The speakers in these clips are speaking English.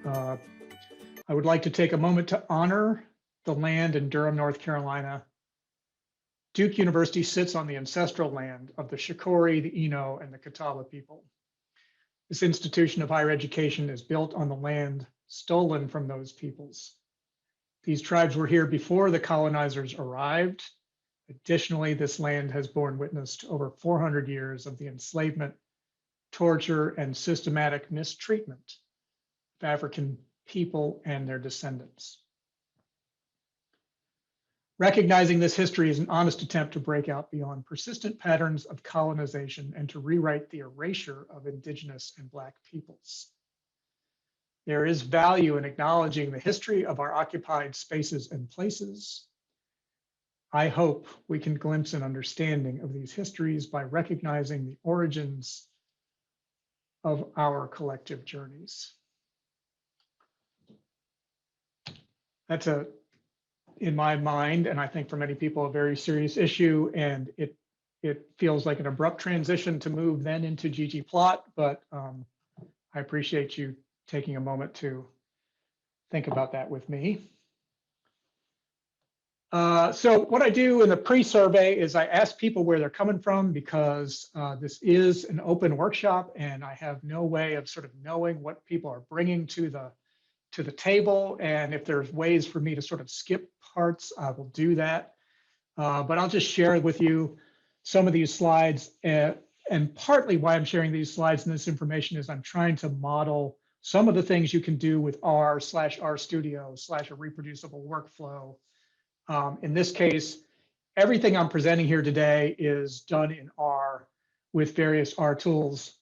I would like to take a moment to honor the land in Durham, North Carolina. Duke University sits on the ancestral land of the Shakori, the Eno, and the Catawba people. This institution of higher education is built on the land stolen from those peoples. These tribes were here before the colonizers arrived. Additionally, this land has borne witness to over 400 years of the enslavement, torture, and systematic mistreatment of African people and their descendants. Recognizing this history is an honest attempt to break out beyond persistent patterns of colonization and to rewrite the erasure of Indigenous and Black peoples. There is value in acknowledging the history of our occupied spaces and places. I hope we can glimpse an understanding of these histories by recognizing the origins of our collective journeys. That's in my mind, and I think for many people, a very serious issue, and it feels like an abrupt transition to move then into Ggplot, but I appreciate you taking a moment to think about that with me. So what I do in the pre-survey is I ask people where they're coming from, because this is an open workshop and I have no way of sort of knowing what people are bringing to the table. And if there's ways for me to sort of skip parts, I will do that. But I'll just share with you some of these slides. And partly why I'm sharing these slides and this information is I'm trying to model some of the things you can do with R/RStudio/ a reproducible workflow. In this case, everything I'm presenting here today is done in R with various R tools.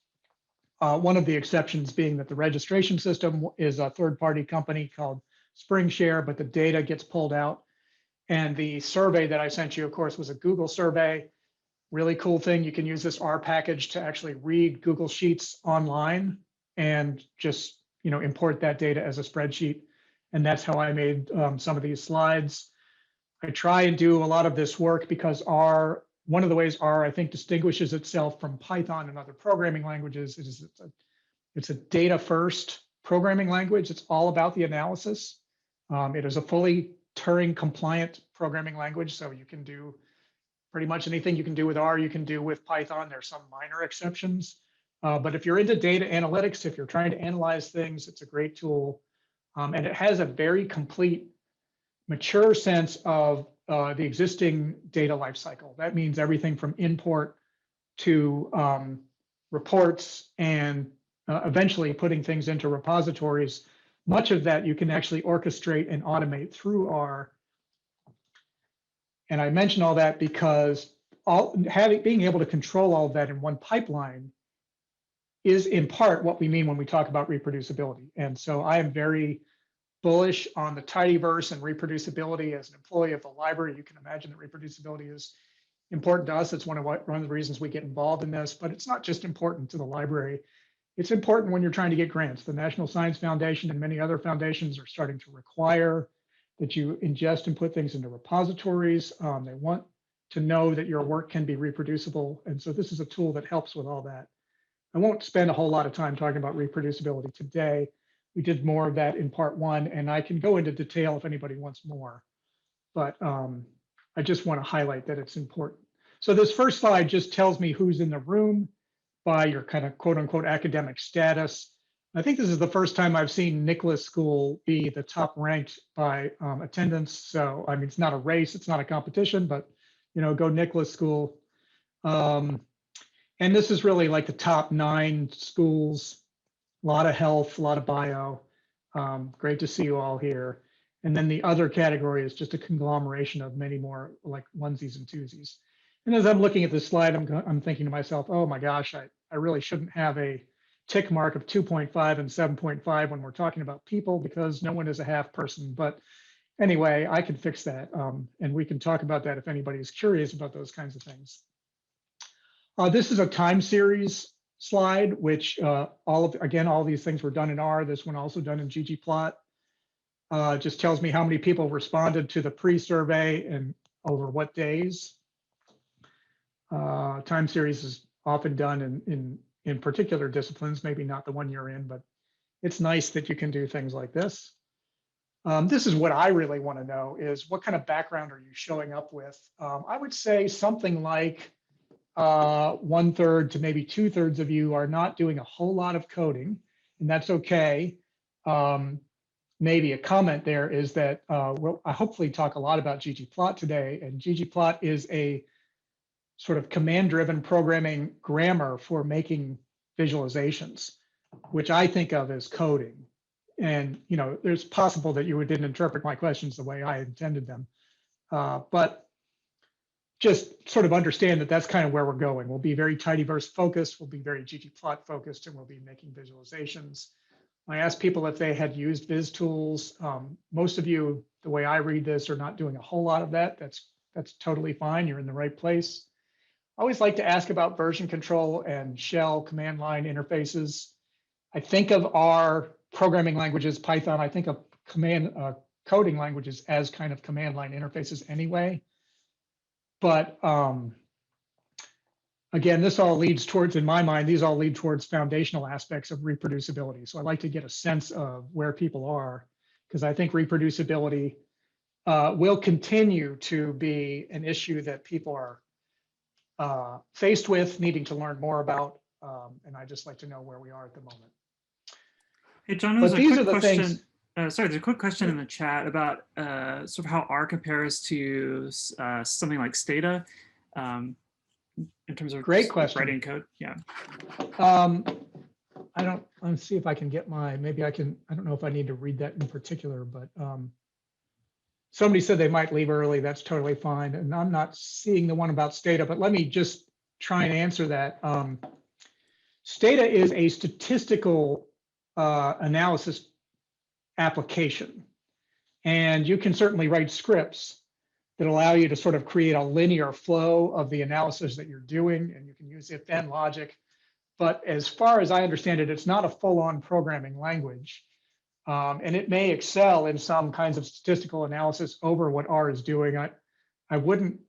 One of the exceptions being that the registration system is a third-party company called SpringShare, but the data gets pulled out. And the survey that I sent you, of course, was a Google survey. Really cool thing, you can use this R package to actually read Google Sheets online and just import that data as a spreadsheet. And that's how I made some of these slides. I try and do a lot of this work because one of the ways R, I think, distinguishes itself from Python and other programming languages is it's a data-first programming language. It's all about the analysis. It is a fully Turing-compliant programming language, so you can do pretty much anything you can do with R, you can do with Python. There's some minor exceptions. But if you're into data analytics, if you're trying to analyze things, it's a great tool. And it has a very complete, mature sense of the existing data lifecycle. That means everything from import to reports and eventually putting things into repositories. Much of that you can actually orchestrate and automate through R. And I mention all that because being able to control all of that in one pipeline is in part what we mean when we talk about reproducibility. And so I am very bullish on the Tidyverse and reproducibility. As an employee of the library, you can imagine that reproducibility is important to us. It's one of the reasons we get involved in this, but it's not just important to the library. It's important when you're trying to get grants. The National Science Foundation and many other foundations are starting to require that you ingest and put things into repositories. They want to know that your work can be reproducible. And so this is a tool that helps with all that. I won't spend a whole lot of time talking about reproducibility today. We did more of that in part 1, and I can go into detail if anybody wants more. But I just want to highlight that it's important. So this first slide just tells me who's in the room by your kind of quote unquote academic status. I think this is the first time I've seen Nicholas School be the top ranked by attendance. So, I mean, it's not a race, it's not a competition, but, go Nicholas School. And this is really like the top 9 schools. A lot of health, a lot of bio. Great to see you all here. And then the other category is just a conglomeration of many more like onesies and twosies. And as I'm looking at this slide, I'm thinking to myself, oh my gosh, I really shouldn't have a tick mark of 2.5 and 7.5 when we're talking about people, because no one is a half person. But anyway, I can fix that. And we can talk about that if anybody is curious about those kinds of things. This is a time series slide, which all these things were done in R. This one also done in Ggplot. Just tells me how many people responded to the pre-survey and over what days. Time series is often done in particular disciplines, maybe not the one you're in, but it's nice that you can do things like this. This is what I really want to know is what kind of background are you showing up with? I would say something like 1/3 to maybe 2/3 of you are not doing a whole lot of coding, and that's okay. Maybe a comment there is that we'll hopefully talk a lot about Ggplot today, and Ggplot is a sort of command-driven programming grammar for making visualizations, which I think of as coding. And there's possible that you didn't interpret my questions the way I intended them, but just sort of understand that that's kind of where we're going. We'll be very Tidyverse focused, we'll be very Ggplot focused, and we'll be making visualizations. I asked people if they had used viz tools. Most of you, the way I read this, are not doing a whole lot of that. That's totally fine. You're in the right place. I always like to ask about version control and shell command line interfaces. I think of our programming languages, Python, I think of coding languages as kind of command line interfaces anyway. But again, this all leads towards, in my mind, these all lead towards foundational aspects of reproducibility. So I like to get a sense of where people are, because I think reproducibility will continue to be an issue that people are faced with, needing to learn more about. And I just like to know where we are at the moment. Hey, John, there's But a these are quick the question. things. Sorry, there's a quick question in the chat about sort of how R compares to something like Stata in terms of Great question. writing code. Yeah. Let's see if I can get maybe I can, I don't know if I need to read that in particular, but somebody said they might leave early. That's totally fine. And I'm not seeing the one about Stata, but let me just try and answer that. Stata is a statistical analysis application. And you can certainly write scripts that allow you to sort of create a linear flow of the analysis that you're doing, and you can use if-then logic. But as far as I understand it, it's not a full-on programming language. And it may excel in some kinds of statistical analysis over what R is doing. I wouldn't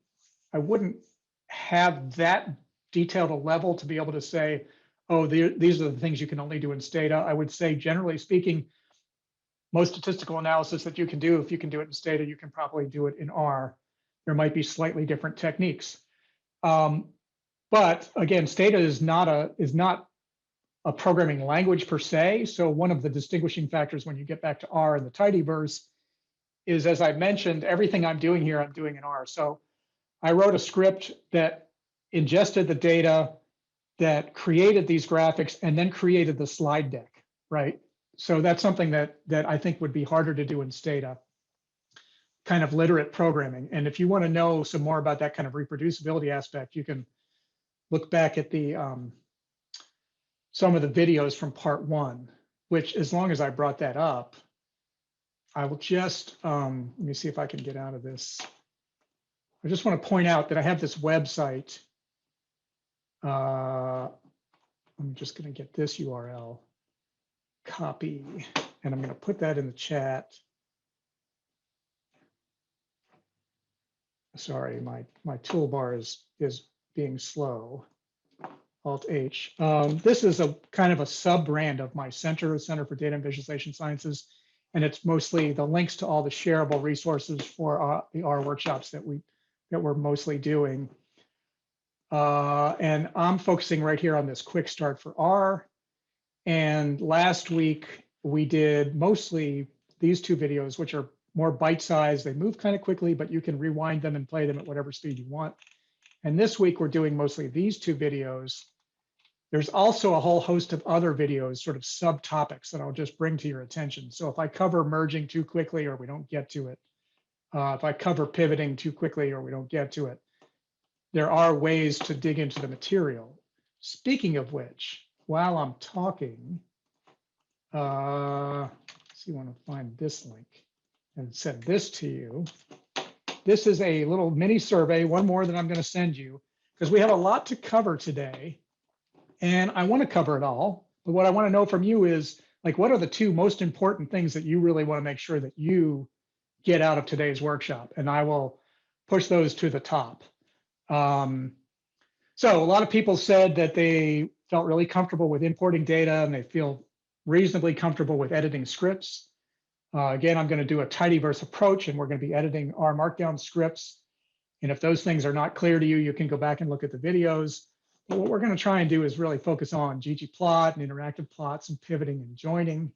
have that detailed a level to be able to say, oh, these are the things you can only do in Stata. I would say, generally speaking, most statistical analysis that you can do, if you can do it in Stata, you can probably do it in R. There might be slightly different techniques. But again, Stata is not a programming language per se. So one of the distinguishing factors when you get back to R and the Tidyverse is, as I mentioned, everything I'm doing here, I'm doing in R. So I wrote a script that ingested the data, that created these graphics, and then created the slide deck, right? So that's something that I think would be harder to do in Stata, kind of literate programming. And if you want to know some more about that kind of reproducibility aspect, you can look back at the some of the videos from part 1, which, as long as I brought that up, I will just, let me see if I can get out of this. I just want to point out that I have this website. I'm just going to get this URL, copy, and I'm going to put that in the chat. Sorry, my toolbar is being slow. Alt-H. This is a kind of a sub-brand of my Center for Data and Visualization Sciences, and it's mostly the links to all the shareable resources for the R workshops that we're mostly doing. And I'm focusing right here on this quick start for R. And last week we did mostly these 2 videos, which are more bite-sized. They move kind of quickly, but you can rewind them and play them at whatever speed you want. And this week we're doing mostly these 2 videos. There's also a whole host of other videos, sort of subtopics, that I'll just bring to your attention. So if I cover merging too quickly or we don't get to it, if I cover pivoting too quickly or we don't get to it, there are ways to dig into the material. Speaking of which, while I'm talking, see, I want to find this link and send this to you. This is a little mini survey, one more that I'm going to send you, because we have a lot to cover today. And I want to cover it all. But what I want to know from you is, like, what are the 2 most important things that you really want to make sure that you get out of today's workshop? And I will push those to the top. So a lot of people said that they felt really comfortable with importing data and they feel reasonably comfortable with editing scripts. Again, I'm going to do a tidyverse approach, and we're going to be editing R Markdown scripts. And if those things are not clear to you, you can go back and look at the videos. But what we're going to try and do is really focus on Ggplot and interactive plots and pivoting and joining.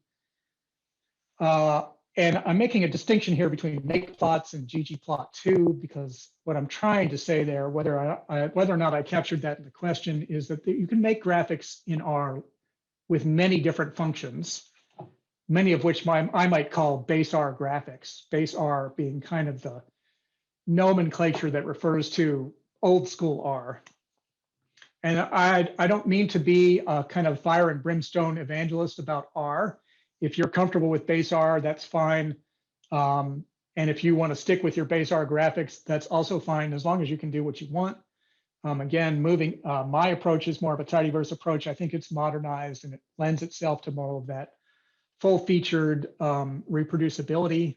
And I'm making a distinction here between make plots and Ggplot 2, because what I'm trying to say there, whether or not I captured that in the question, is that you can make graphics in R with many different functions, many of which I might call base R graphics, base R being kind of the nomenclature that refers to old school R. And I don't mean to be a kind of fire and brimstone evangelist about R. If you're comfortable with base R, that's fine. And if you want to stick with your base R graphics, that's also fine, as long as you can do what you want. Again, my approach is more of a tidyverse approach. I think it's modernized and it lends itself to more of that full-featured reproducibility.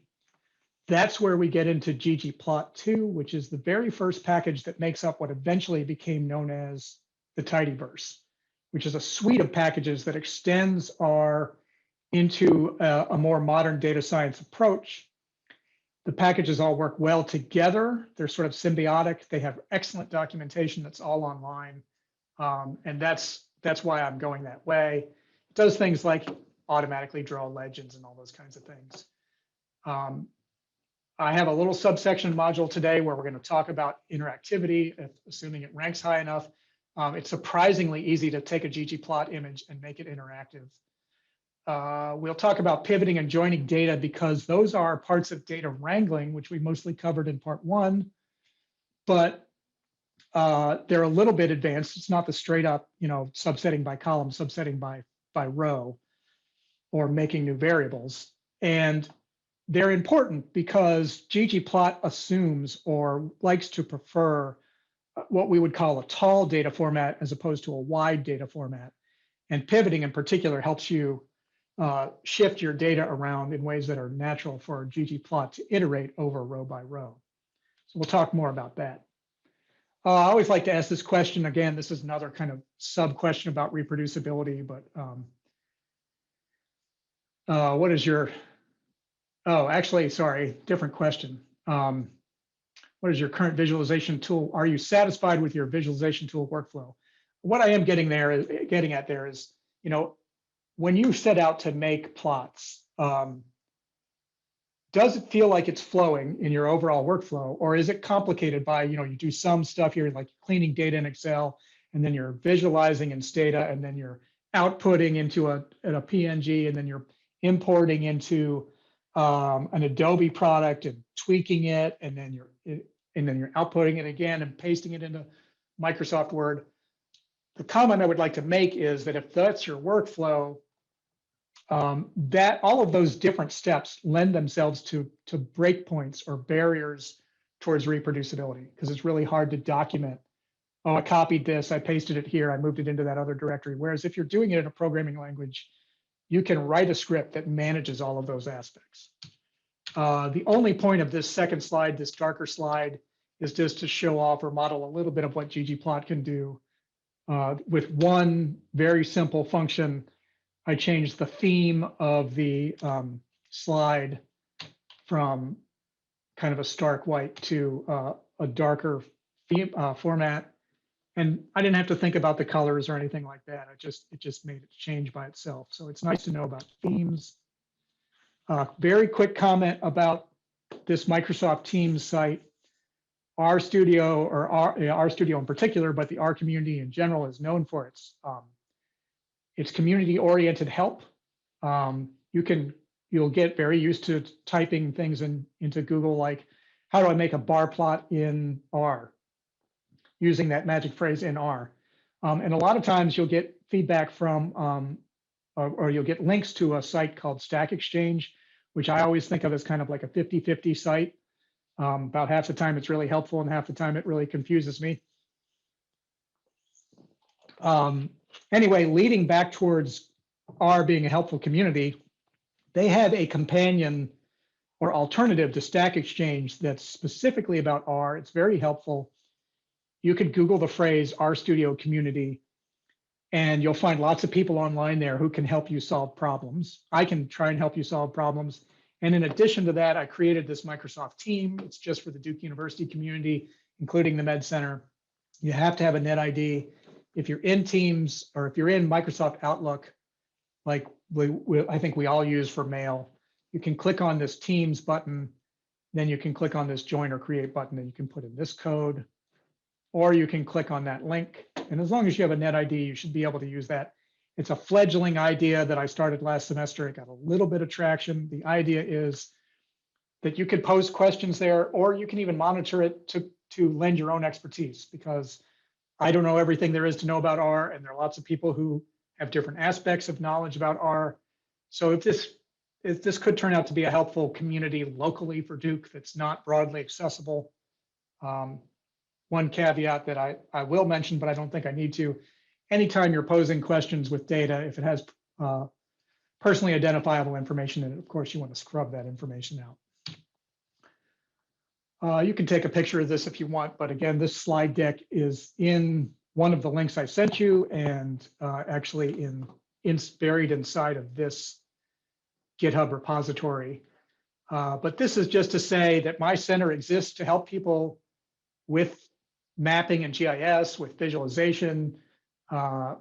That's where we get into Ggplot 2, which is the very first package that makes up what eventually became known as the Tidyverse, which is a suite of packages that extends R into a more modern data science approach. The packages all work well together. They're sort of symbiotic. They have excellent documentation that's all online. And that's why I'm going that way. It does things like automatically draw legends and all those kinds of things. I have a little subsection module today where we're going to talk about interactivity, assuming it ranks high enough. It's surprisingly easy to take a Ggplot image and make it interactive. We'll talk about pivoting and joining data, because those are parts of data wrangling, which we mostly covered in part 1, but they're a little bit advanced. It's not the straight up, subsetting by column, subsetting by row, or making new variables. And they're important because Ggplot assumes or likes to prefer what we would call a tall data format as opposed to a wide data format. And pivoting in particular helps you shift your data around in ways that are natural for Ggplot to iterate over row by row. So we'll talk more about that. I always like to ask this question. Again, this is another kind of sub question about reproducibility, but what is your, oh, actually, sorry, different question. What is your current visualization tool? Are you satisfied with your visualization tool workflow? What I am getting at there is, when you set out to make plots, does it feel like it's flowing in your overall workflow, or is it complicated by, you do some stuff here, like cleaning data in Excel, and then you're visualizing in Stata, and then you're outputting into a PNG, and then you're importing into an Adobe product and tweaking it, and then you're outputting it again and pasting it into Microsoft Word. The comment I would like to make is that if that's your workflow, that all of those different steps lend themselves to breakpoints or barriers towards reproducibility, because it's really hard to document, oh, I copied this, I pasted it here, I moved it into that other directory. Whereas if you're doing it in a programming language, you can write a script that manages all of those aspects. The only point of this second slide, this darker slide, is just to show off or model a little bit of what Ggplot can do. With one very simple function, I changed the theme of the slide from kind of a stark white to a darker format. And I didn't have to think about the colors or anything like that. It just made it change by itself. So it's nice to know about themes. Very quick comment about this Microsoft Teams site. RStudio, or RStudio in particular, but the R community in general, is known for its community-oriented help. You'll get very used to typing things into Google, like, how do I make a bar plot in R? Using that magic phrase in R. And a lot of times you'll get feedback from, or you'll get links to a site called Stack Exchange, which I always think of as kind of like a 50-50 site. About half the time it's really helpful, and half the time it really confuses me. Anyway, leading back towards R being a helpful community, they have a companion or alternative to Stack Exchange that's specifically about R. It's very helpful. You could Google the phrase RStudio community, And you'll find lots of people online there who can help you solve problems. I can try and help you solve problems. And in addition to that, I created this Microsoft team. It's just for the Duke University community, including the Med Center. You have to have a net ID. If you're in Teams or if you're in Microsoft Outlook, like I think we all use for mail, you can click on this Teams button, then you can click on this join or create button and you can put in this code, or you can click on that link. And as long as you have a net ID, you should be able to use that. It's a fledgling idea that I started last semester. It got a little bit of traction. The idea is that you could pose questions there, or you can even monitor it to lend your own expertise, because I don't know everything there is to know about R, and there are lots of people who have different aspects of knowledge about R. So if this could turn out to be a helpful community locally for Duke that's not broadly accessible. One caveat that I will mention, but I don't think I need to, anytime you're posing questions with data, if it has personally identifiable information in it, of course you want to scrub that information out. You can take a picture of this if you want, but again, this slide deck is in one of the links I sent you, and actually buried inside of this GitHub repository. But this is just to say that my center exists to help people with mapping and GIS, with visualization.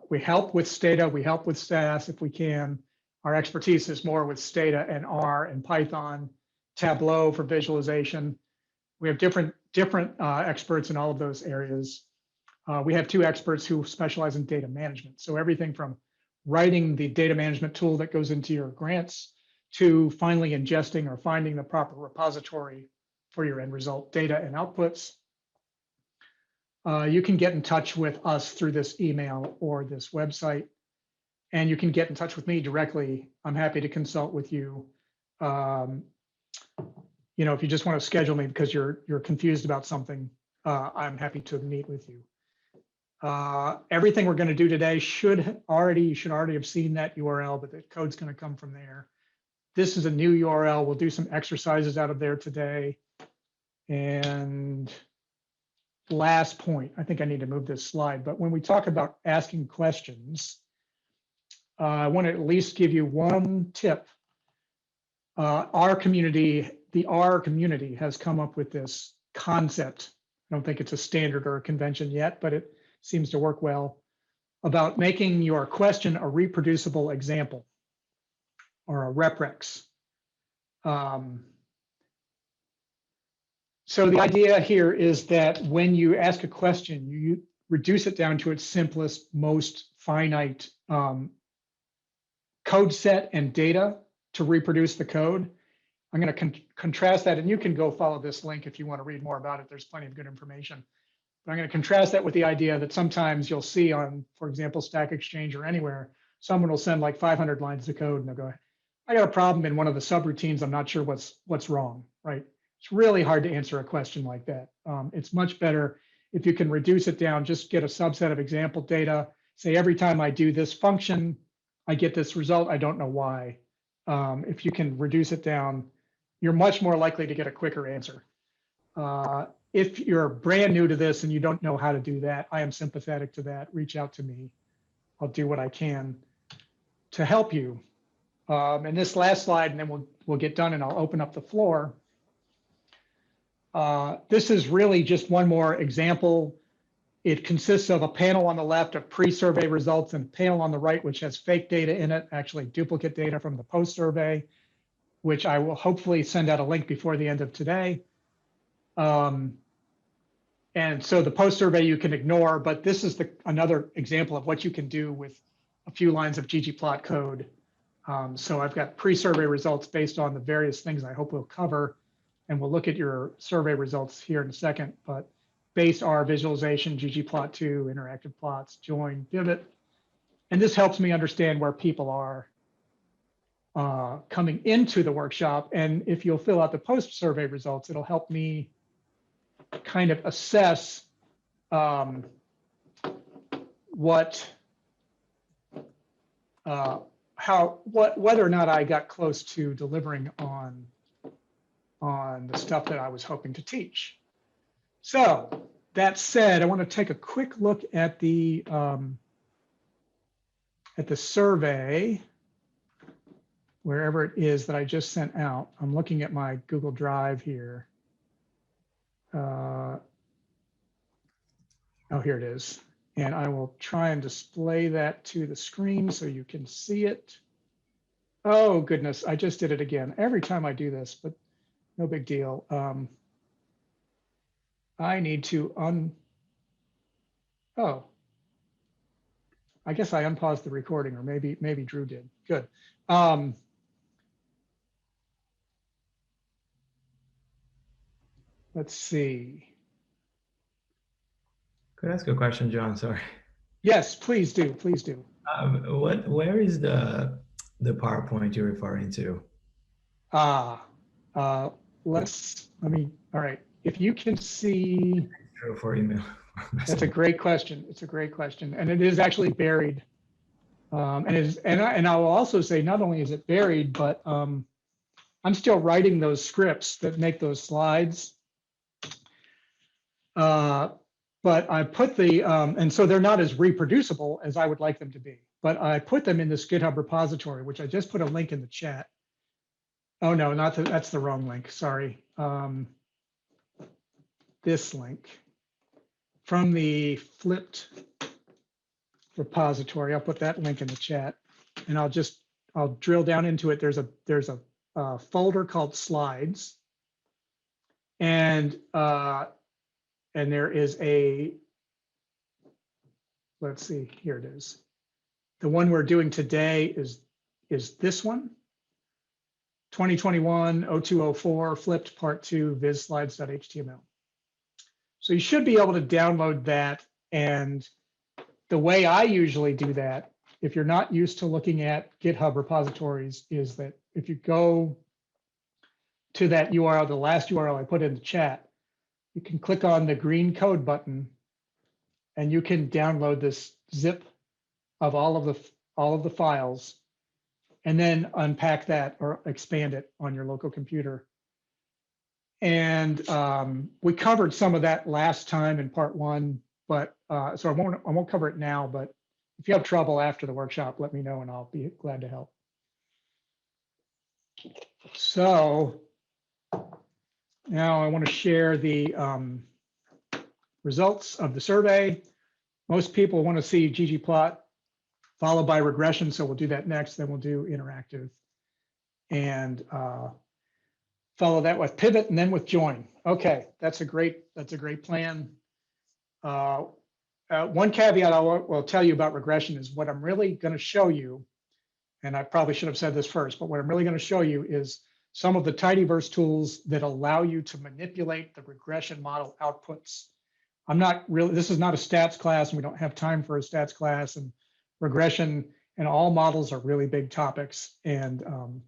We help with Stata, we help with SAS if we can. Our expertise is more with Stata and R and Python, Tableau for visualization. We have different experts in all of those areas. We have 2 experts who specialize in data management. So everything from writing the data management tool that goes into your grants to finally ingesting or finding the proper repository for your end result data and outputs. You can get in touch with us through this email or this website, and you can get in touch with me directly. I'm happy to consult with you. You know, if you just want to schedule me because you're confused about something, I'm happy to meet with you. Everything we're going to do today you should already have seen that URL, but the code's going to come from there. This is a new URL. We'll do some exercises out of there today. And last point, I think I need to move this slide, but when we talk about asking questions, I want to at least give you one tip. Our community, the R community, has come up with this concept. I don't think it's a standard or a convention yet, but it seems to work well, about making your question a reproducible example or a reprex. So the idea here is that when you ask a question, you reduce it down to its simplest, most finite code set and data to reproduce the code. I'm going to contrast that, and you can go follow this link if you want to read more about it. There's plenty of good information. But I'm going to contrast that with the idea that sometimes you'll see on, for example, Stack Exchange or anywhere, someone will send like 500 lines of code and they'll go, I got a problem in one of the subroutines. I'm not sure what's wrong, right? It's really hard to answer a question like that. It's much better if you can reduce it down, just get a subset of example data, say every time I do this function, I get this result, I don't know why. If you can reduce it down, you're much more likely to get a quicker answer. If you're brand new to this and you don't know how to do that, I am sympathetic to that. Reach out to me. I'll do what I can to help you. And this last slide, and then we'll get done and I'll open up the floor. This is really just one more example. It consists of a panel on the left of pre-survey results and a panel on the right, which has fake data in it, actually duplicate data from the post-survey, which I will hopefully send out a link before the end of today. And so the post-survey you can ignore, but this is another example of what you can do with a few lines of Ggplot code. So I've got pre-survey results based on the various things I hope we'll cover, and we'll look at your survey results here in a second, but base R visualization, Ggplot2, interactive plots, join, pivot. And this helps me understand where people are coming into the workshop. And if you'll fill out the post-survey results, it'll help me kind of assess whether or not I got close to delivering on the stuff that I was hoping to teach. So that said, I want to take a quick look at the at the survey, wherever it is that I just sent out. I'm looking at my Google Drive here. Oh, here it is. And I will try and display that to the screen so you can see it. Oh, goodness, I just did it again. Every time I do this, but no big deal. I need to oh, I guess I unpaused the recording, or maybe Drew did. Good. Let's see. Could I ask a question, John? Sorry. Yes, please do. Please do. Where is the PowerPoint you're referring to? All right. If you can see, For email. that's a great question. It's a great question. And it is actually buried. And I will also say, not only is it buried, but I'm still writing those scripts that make those slides. But I put and so they're not as reproducible as I would like them to be, but I put them in this GitHub repository, which I just put a link in the chat. Oh no, that's the wrong link, sorry. This link from the flipped repository. I'll put that link in the chat, and I'll drill down into it. There's a folder called slides, and there is let's see, here it is. The one we're doing today is this one, 2021-0204 flipped part 2 visualize.html. So you should be able to download that. And the way I usually do that, if you're not used to looking at GitHub repositories, is that if you go to that URL, the last URL I put in the chat, you can click on the green code button and you can download this zip of all of the files and then unpack that or expand it on your local computer. And we covered some of that last time in part 1, but so I won't cover it now, but if you have trouble after the workshop, let me know and I'll be glad to help. So now I want to share the results of the survey. Most people want to see Ggplot followed by regression, so we'll do that next. Then we'll do interactive and follow that with pivot and then with join. Okay, that's a great plan. One caveat I will tell you about regression is what I'm really going to show you, and I probably should have said this first, but what I'm really going to show you is some of the Tidyverse tools that allow you to manipulate the regression model outputs. This is not a stats class, and we don't have time for a stats class, and regression and all models are really big topics. And I'm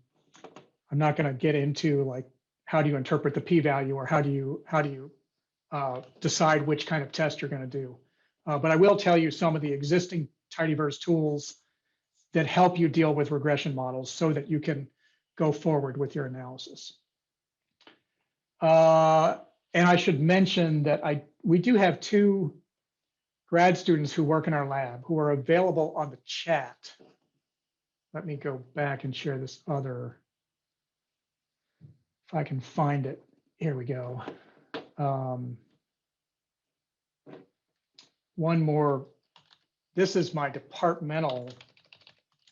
not going to get into like, how do you interpret the p-value, or how do you decide which kind of test you're going to do. But I will tell you some of the existing Tidyverse tools that help you deal with regression models so that you can go forward with your analysis. And I should mention that we do have 2 grad students who work in our lab who are available on the chat. Let me go back and share this other, if I can find it. Here we go. One more. This is my departmental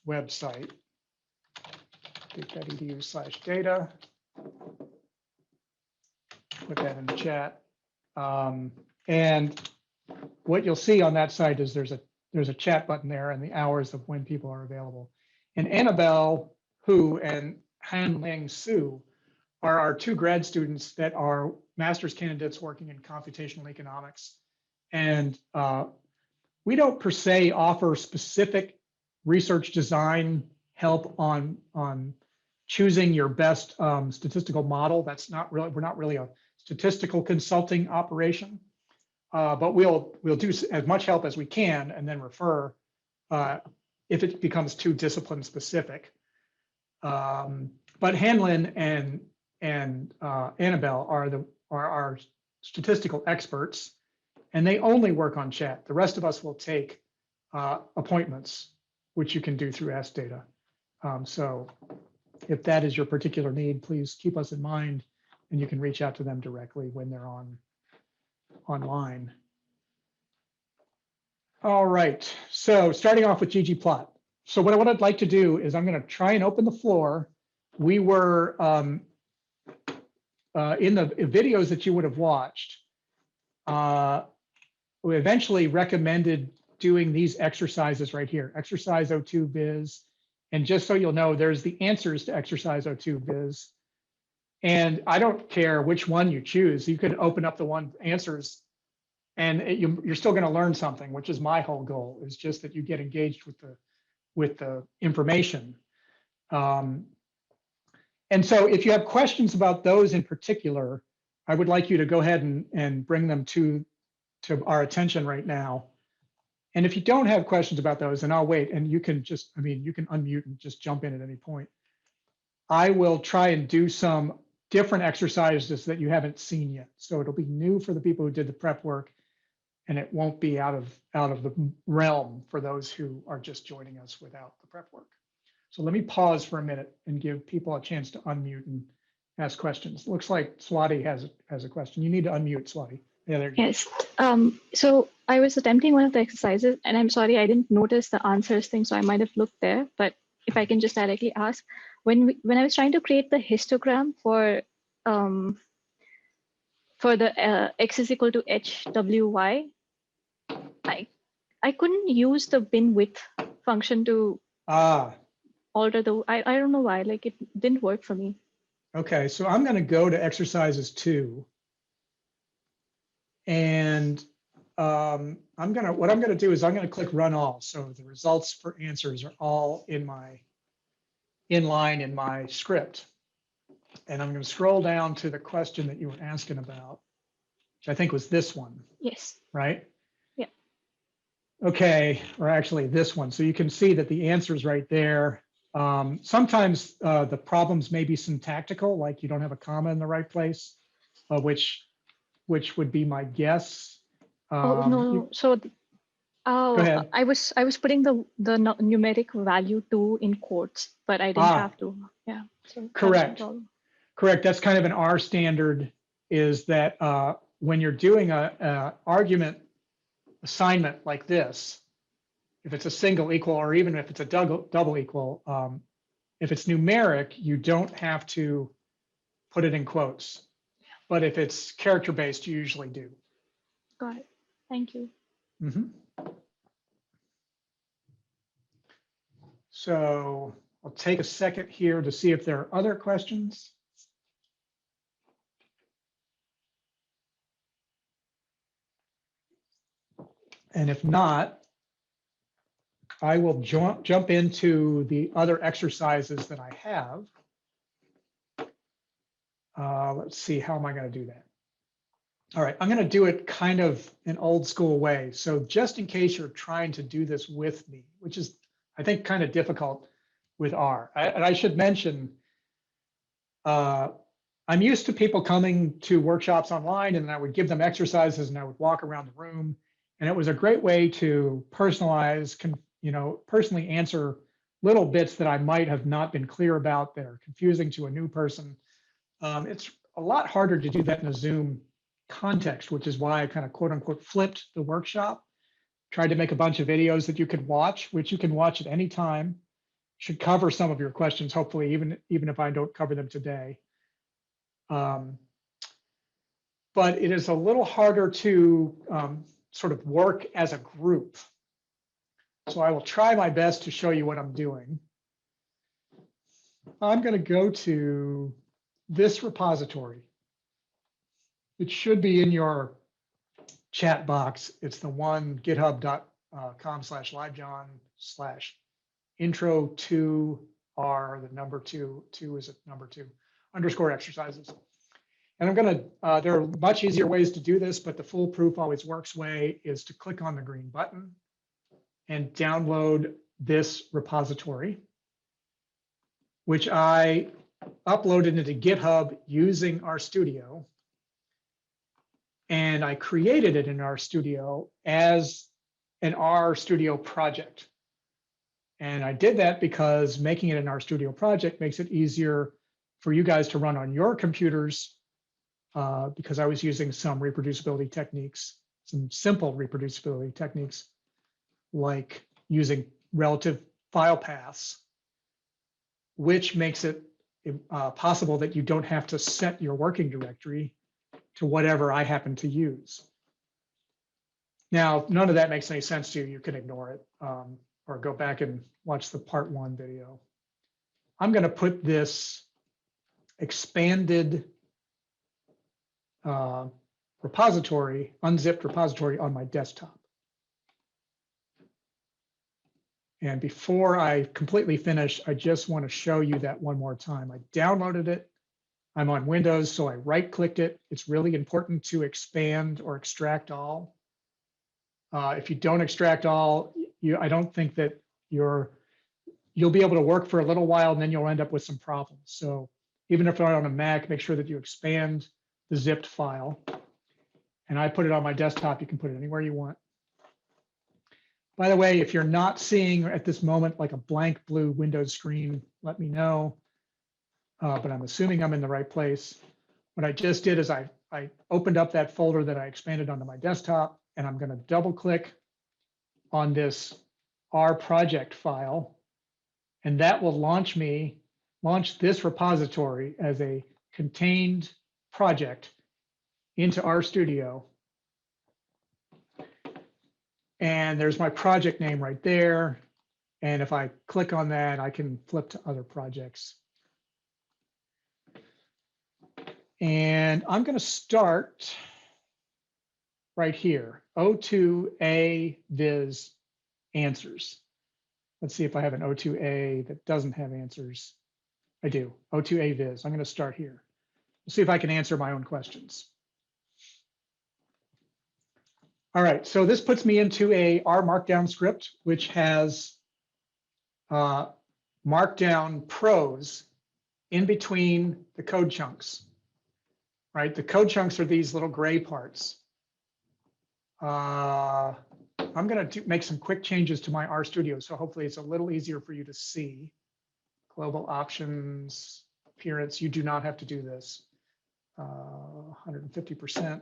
website, duke.edu/data. Put that in the chat. And what you'll see on that site is there's a chat button there and the hours of when people are available. And Annabelle Hu and Han-Ling Su are our 2 grad students that are master's candidates working in computational economics. And we don't per se offer specific research design help on choosing your best statistical model. We're not really a statistical consulting operation, but we'll do as much help as we can and then refer if it becomes too discipline specific. But Hanlin and Annabelle are our statistical experts, and they only work on chat. The rest of us will take appointments which you can do through Stata. So if that is your particular need, please keep us in mind, and you can reach out to them directly when they're online. All right, so starting off with Ggplot. So what I'd like to do is I'm going to try and open the floor. We were in the videos that you would have watched, we eventually recommended doing these exercises right here, exercise 02 viz. And just so you'll know, there's the answers to exercise 02 viz. And I don't care which one you choose. You could open up the one answers and you're still going to learn something, which is my whole goal, is just that you get engaged with the information. And so if you have questions about those in particular, I would like you to go ahead and bring them to our attention right now. And if you don't have questions about those, then I'll wait, and you can just, you can unmute and just jump in at any point. I will try and do some different exercises that you haven't seen yet. So it'll be new for the people who did the prep work, and it won't be out of the realm for those who are just joining us without the prep work. So let me pause for a minute and give people a chance to unmute and ask questions. Looks like Swati has a question. You need to unmute, Swati. Yeah, there you go. Yes. So I was attempting one of the exercises, and I'm sorry, I didn't notice the answers thing, so I might have looked there. But if I can just directly ask, when I was trying to create the histogram for the x is equal to HWY, I couldn't use the bin width function to alter the. I don't know why. Like, it didn't work for me. Okay, so I'm going to go to exercises 2. And what I'm going to do is I'm going to click run all. So the results for answers are all in line in my script. And I'm going to scroll down to the question that you were asking about, which I think was this one. Yes. Right? Yeah. Okay, or actually this one. So you can see that the answer is right there. Sometimes the problems may be syntactical, like you don't have a comma in the right place, which would be my guess. Oh no! So, go ahead. I was putting the numeric value 2 in quotes, but I didn't have to. Yeah. So correct. That's correct. That's kind of an R standard. Is that when you're doing a argument assignment like this, if it's a single equal or even if it's a double equal, if it's numeric, you don't have to put it in quotes. But if it's character-based, you usually do. Got it. Thank you. Mm-hmm. So I'll take a second here to see if there are other questions. And if not, I will jump into the other exercises that I have. Let's see, how am I going to do that? All right, I'm going to do it kind of an old school way. So just in case you're trying to do this with me, which is, I think, kind of difficult with R. And I should mention, I'm used to people coming to workshops online, and I would give them exercises and I would walk around the room. And it was a great way to personalize, personally answer little bits that I might have not been clear about that are confusing to a new person. It's a lot harder to do that in a Zoom context, which is why I kind of quote unquote flipped the workshop, tried to make a bunch of videos that you could watch, which you can watch at any time. Should cover some of your questions, hopefully, even if I don't cover them today. But it is a little harder to sort of work as a group. So I will try my best to show you what I'm doing. I'm going to go to this repository. It should be in your chat box. It's the one github.com/livejohn/intro2R, the number 2 is at number 2 _ exercises. And I'm going to, there are much easier ways to do this, but the foolproof always works way is to click on the green button and download this repository, which I uploaded into GitHub using RStudio. And I created it in RStudio as an RStudio project. And I did that because making it an RStudio project makes it easier for you guys to run on your computers, because I was using some reproducibility techniques, some simple reproducibility techniques, like using relative file paths, which makes it possible that you don't have to set your working directory to whatever I happen to use. Now, if none of that makes any sense to you, you can ignore it, or go back and watch the part 1 video. I'm going to put this expanded repository, unzipped repository, on my desktop. And before I completely finish, I just want to show you that one more time. I downloaded it. I'm on Windows, so I right-clicked it. It's really important to expand or extract all. If you don't extract all, I don't think that you'll be able to work for a little while, and then you'll end up with some problems. So even if you're on a Mac, make sure that you expand the zipped file. And I put it on my desktop. You can put it anywhere you want. By the way, if you're not seeing at this moment like a blank blue Windows screen, let me know. But I'm assuming I'm in the right place. What I just did is I opened up that folder that I expanded onto my desktop, and I'm going to double click on this R project file, and that will launch this repository as a contained project into RStudio. And there's my project name right there. And if I click on that, I can flip to other projects. And I'm going to start right here, O2A viz answers. Let's see if I have an O2A that doesn't have answers. I do, O2A viz. I'm going to start here. Let's see if I can answer my own questions. All right, so this puts me into a R Markdown script, which has Markdown prose in between the code chunks, right? The code chunks are these little gray parts. I'm going to make some quick changes to my RStudio, so hopefully it's a little easier for you to see. Global options, appearance, you do not have to do this. 150%,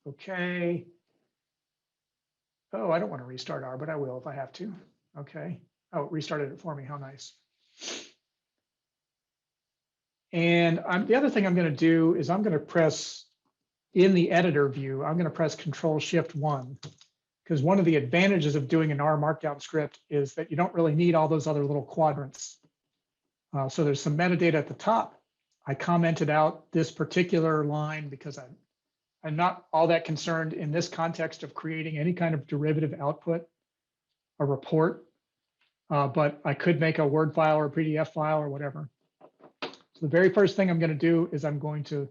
okay. Oh, I don't want to restart R, but I will if I have to. Okay. Oh, it restarted it for me. How nice. And the other thing I'm going to do is I'm going to press, in the editor view, I'm going to press Control-Shift-1, because one of the advantages of doing an R Markdown script is that you don't really need all those other little quadrants. So there's some metadata at the top. I commented out this particular line because I'm not all that concerned in this context of creating any kind of derivative output, a report, but I could make a Word file or a PDF file or whatever. So the very first thing I'm going to do is I'm going to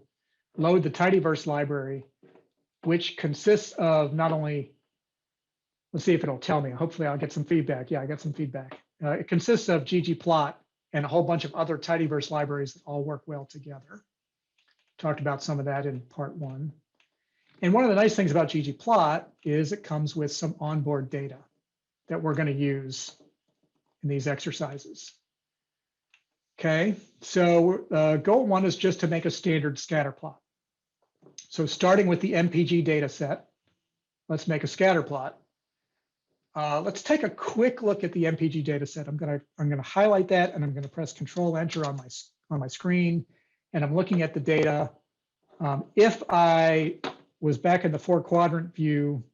load the Tidyverse library, which consists of not only, let's see if it'll tell me, hopefully I'll get some feedback. Yeah, I got some feedback. It consists of Ggplot and a whole bunch of other Tidyverse libraries that all work well together. Talked about some of that in part 1. And one of the nice things about Ggplot is it comes with some onboard data that we're going to use in these exercises. Okay, so goal 1 is just to make a standard scatter plot. So starting with the MPG data set, let's make a scatter plot. Let's take a quick look at the MPG data set. I'm gonna highlight that, and I'm gonna press Control-Enter on my screen, and I'm looking at the data. If I was back in the 4-quadrant view,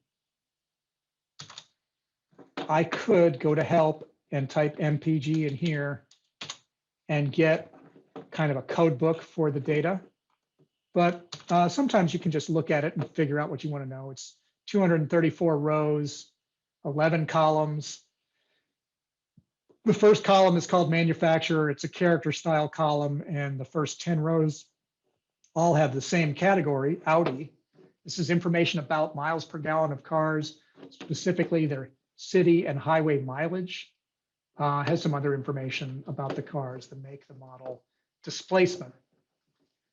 I could go to help and type MPG in here and get kind of a code book for the data. But sometimes you can just look at it and figure out what you want to know. It's 234 rows, 11 columns. The first column is called manufacturer. It's a character style column, and the first 10 rows all have the same category, Audi. This is information about miles per gallon of cars, specifically their city and highway mileage. Has some other information about the cars, the make, the model. Displacement.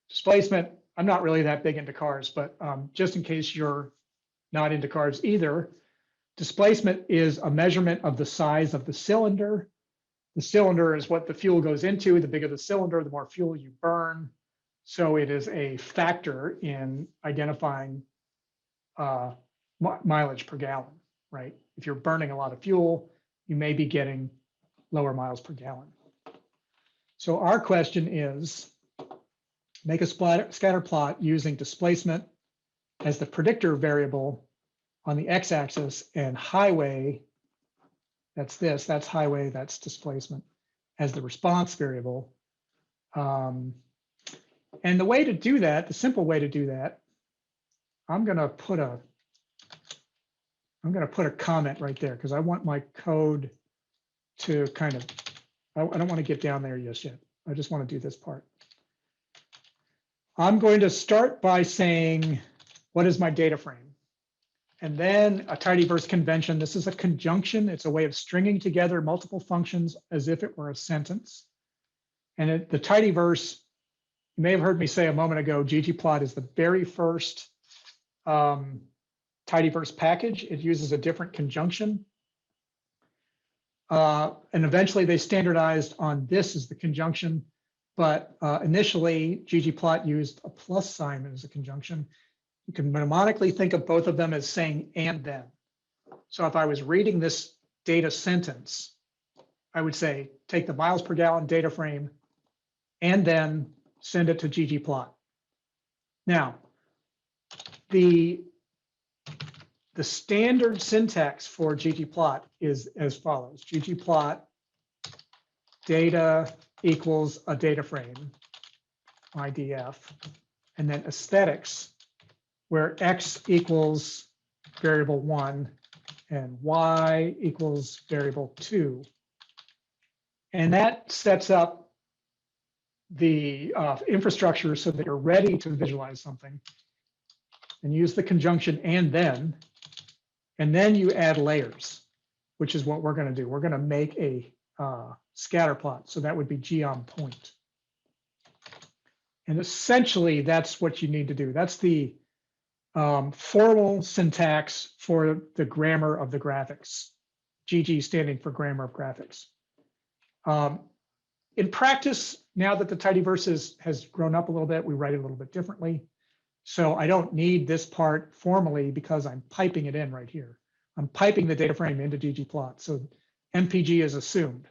Displacement, I'm not really that big into cars, but just in case you're not into cars either, displacement is a measurement of the size of the cylinder The cylinder is what the fuel goes into. The bigger the cylinder, the more fuel you burn. So it is a factor in identifying mileage per gallon, right? If you're burning a lot of fuel, you may be getting lower miles per gallon. So our question is, make a scatter plot using displacement as the predictor variable on the x-axis and highway, that's highway, that's displacement, as the response variable. And the way to do that, the simple way to do that, I'm gonna put a comment right there because I want my code to kind of, I don't want to get down there just yet. I just want to do this part. I'm going to start by saying, what is my data frame? And then a tidyverse convention. This is a conjunction. It's a way of stringing together multiple functions as if it were a sentence. And the tidyverse, you may have heard me say a moment ago, Ggplot is the very first tidyverse package. It uses a different conjunction. And eventually they standardized on this as the conjunction. But initially, Ggplot used a plus sign as a conjunction. You can mnemonically think of both of them as saying and then. So if I was reading this data sentence, I would say, take the miles per gallon data frame and then send it to Ggplot. Now, the standard syntax for Ggplot is as follows. Ggplot data equals a data frame, IDF, and then aesthetics, where X equals variable 1 and Y equals variable 2. And that sets up the infrastructure so that you're ready to visualize something and use the conjunction and then you add layers, which is what we're going to do. We're going to make a scatter plot. So that would be G on point. And essentially, that's what you need to do. That's the formal syntax for the grammar of the graphics. GG standing for grammar of graphics. In practice, now that the tidyverse has grown up a little bit, we write it a little bit differently. So I don't need this part formally because I'm piping it in right here. I'm piping the data frame into Ggplot. So MPG is assumed.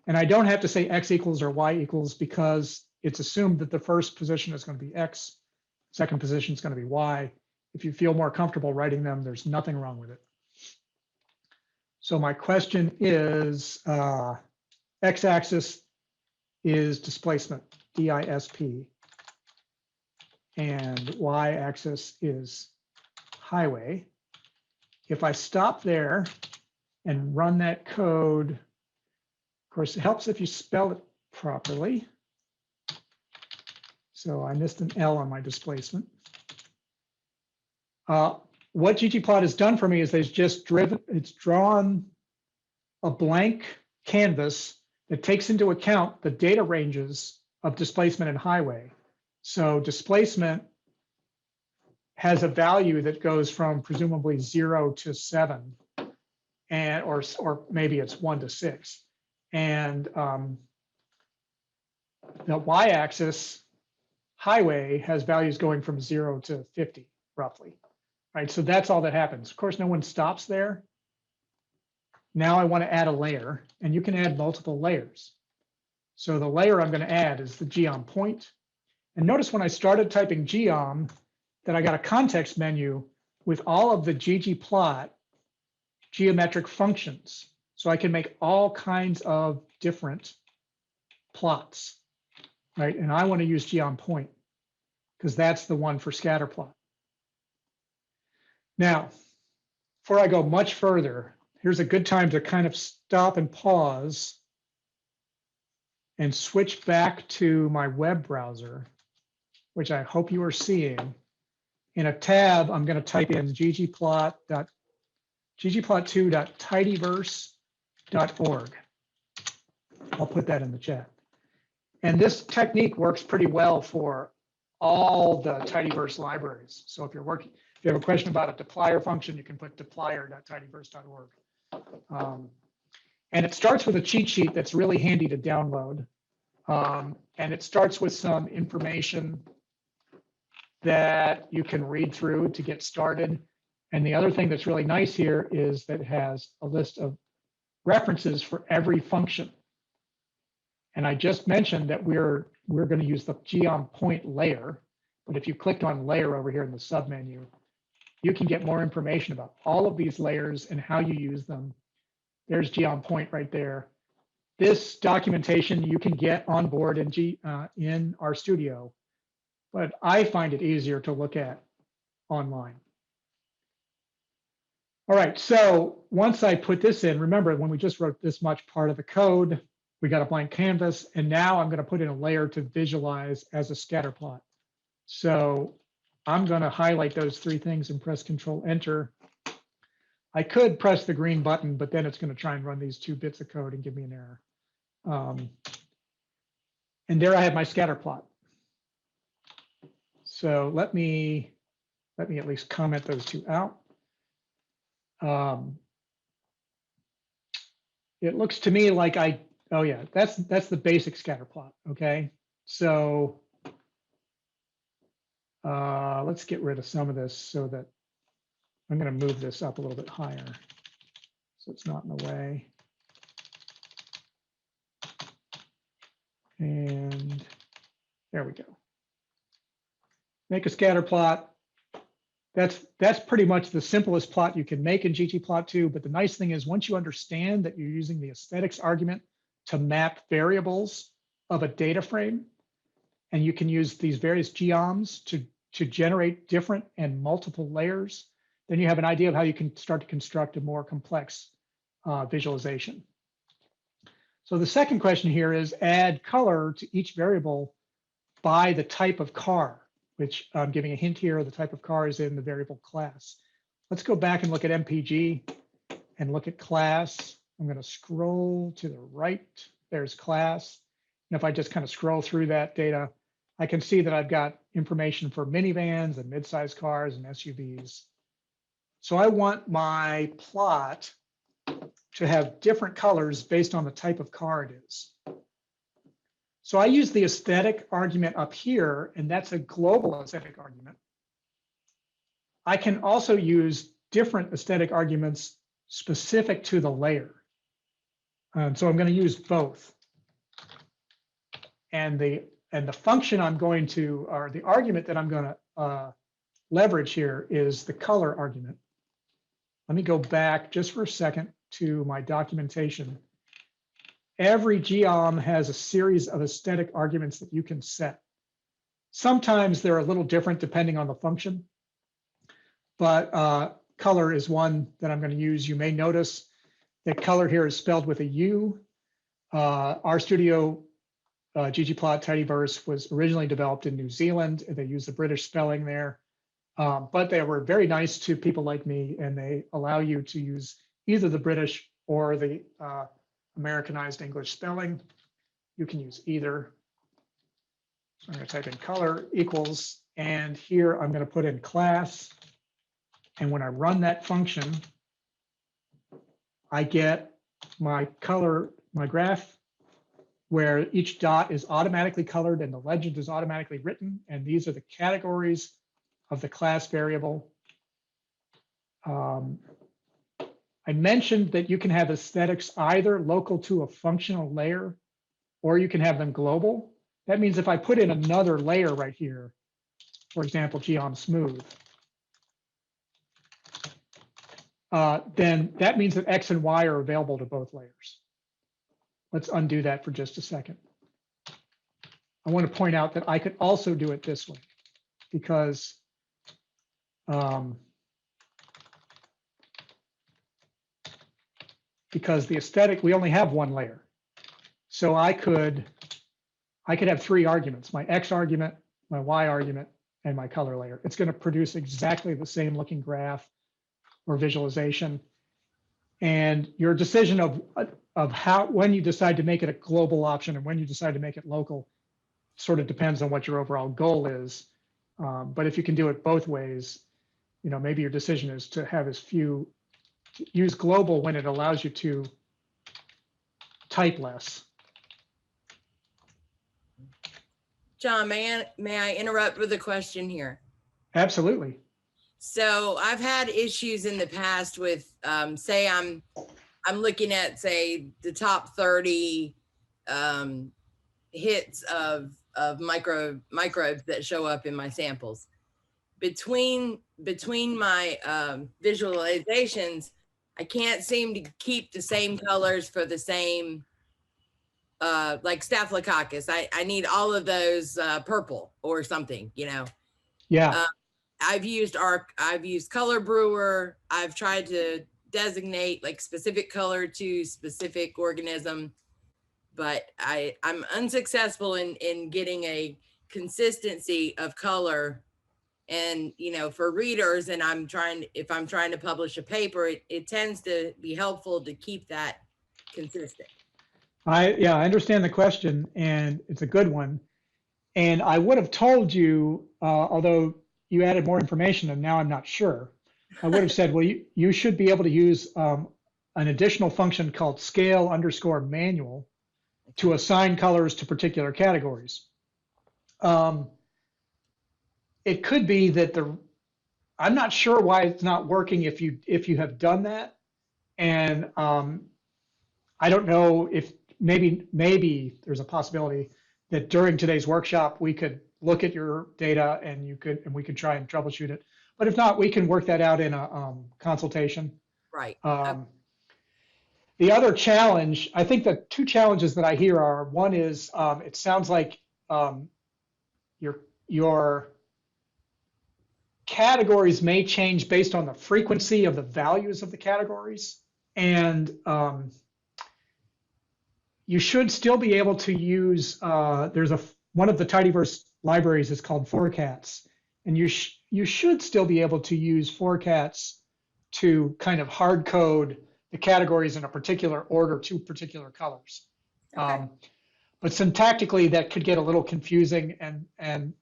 And I don't have to say X equals or Y equals because it's assumed that the first position is going to be X, second position is going to be Y. If you feel more comfortable writing them, there's nothing wrong with it. So my question is, X-axis is displacement, DISP, and Y-axis is highway. If I stop there and run that code, of course, it helps if you spell it properly. So I missed an L on my displacement. What Ggplot has done for me is it's drawn a blank canvas that takes into account the data ranges of displacement and highway. So displacement has a value that goes from presumably 0 to 7, and or maybe it's 1 to 6. And the y-axis highway has values going from 0 to 50, roughly. Right, so that's all that happens. Of course, no one stops there. Now I want to add a layer, and you can add multiple layers. So the layer I'm going to add is the geom point. And notice when I started typing geom that I got a context menu with all of the Ggplot geometric functions. So I can make all kinds of different plots, right? And I want to use geom point because that's the one for scatter plot. Now, before I go much further, here's a good time to kind of stop and pause and switch back to my web browser, which I hope you are seeing. In a tab, I'm going to type in ggplot2.tidyverse.org. I'll put that in the chat. And this technique works pretty well for all the tidyverse libraries. So if you have a question about a dplyr function, you can put dplyr.tidyverse.org. And it starts with a cheat sheet that's really handy to download. And it starts with some information that you can read through to get started. And the other thing that's really nice here is that it has a list of references for every function. And I just mentioned that we're going to use the geom point layer, but if you clicked on layer over here in the submenu, you can get more information about all of these layers and how you use them. There's geom point right there. This documentation you can get on board in RStudio, but I find it easier to look at online. All right, so once I put this in, remember when we just wrote this much part of the code, we got a blank canvas, and now I'm going to put in a layer to visualize as a scatter plot. So I'm going to highlight those three things and press Control Enter. I could press the green button, but then it's going to try and run these 2 bits of code and give me an error. And there I have my scatter plot. So let me at least comment those 2 out. It looks to me like oh yeah, that's the basic scatter plot. Okay, so let's get rid of some of this so that I'm going to move this up a little bit higher so it's not in the way. And there we go. Make a scatter plot. That's pretty much the simplest plot you can make in Gtplot 2. But the nice thing is once you understand that you're using the aesthetics argument to map variables of a data frame, and you can use these various geoms to generate different and multiple layers, then you have an idea of how you can start to construct a more complex visualization. So the second question here is add color to each variable by the type of car, which I'm giving a hint here, the type of car is in the variable class. Let's go back and look at MPG and look at class. I'm going to scroll to the right. There's class. And if I just kind of scroll through that data, I can see that I've got information for minivans and mid-sized cars and SUVs. So I want my plot to have different colors based on the type of car it is. So I use the aesthetic argument up here, and that's a global aesthetic argument. I can also use different aesthetic arguments specific to the layer. So I'm going to use both. And the function I'm going to, or the argument that I'm going to leverage here is the color argument. Let me go back just for a second to my documentation. Every geom has a series of aesthetic arguments that you can set. Sometimes they're a little different depending on the function, but color is one that I'm going to use. You may notice that color here is spelled with a U. RStudio Ggplot Tidyverse was originally developed in New Zealand, and they use the British spelling there. But they were very nice to people like me, and they allow you to use either the British or the Americanized English spelling. You can use either. So I'm going to type in color equals, and here I'm going to put in class. And when I run that function, I get my color, my graph, where each dot is automatically colored and the legend is automatically written. And these are the categories of the class variable. I mentioned that you can have aesthetics either local to a functional layer, or you can have them global. That means if I put in another layer right here, for example, geom smooth, then that means that X and Y are available to both layers. Let's undo that for just a second. I want to point out that I could also do it this way, because the aesthetic, we only have one layer. So I could have 3 arguments, my X argument, my Y argument, and my color layer. It's going to produce exactly the same looking graph or visualization. And your decision of how, when you decide to make it a global option and when you decide to make it local sort of depends on what your overall goal is. But if you can do it both ways, you know, maybe your decision is to have as few, use global when it allows you to type less. John, may I interrupt with a question here? Absolutely. So I've had issues in the past with, say I'm looking at, say, the top 30 hits of microbes that show up in my samples. Between my visualizations, I can't seem to keep the same colors for the same, like Staphylococcus. I need all of those purple or something, you know. Yeah. I've used Color Brewer. I've tried to designate like specific color to specific organism, but I'm unsuccessful in getting a consistency of color. And, you know, for readers, and if I'm trying to publish a paper, it tends to be helpful to keep that consistent. I understand the question, and it's a good one. And I would have told you, although you added more information, and now I'm not sure. I would have said, well, you should be able to use an additional function called scale_manual to assign colors to particular categories. It could be that I'm not sure why it's not working if you have done that, and I don't know if maybe there's a possibility that during today's workshop we could look at your data and we could try and troubleshoot it. But if not, we can work that out in a consultation. Right. The other challenge, I think the two challenges that I hear are, one is it sounds like your categories may change based on the frequency of the values of the categories, and you should still be able to use, there's one of the Tidyverse libraries is called Forcats, and you should still be able to use Forcats to kind of hard code the categories in a particular order to particular colors. Okay. But syntactically that could get a little confusing, and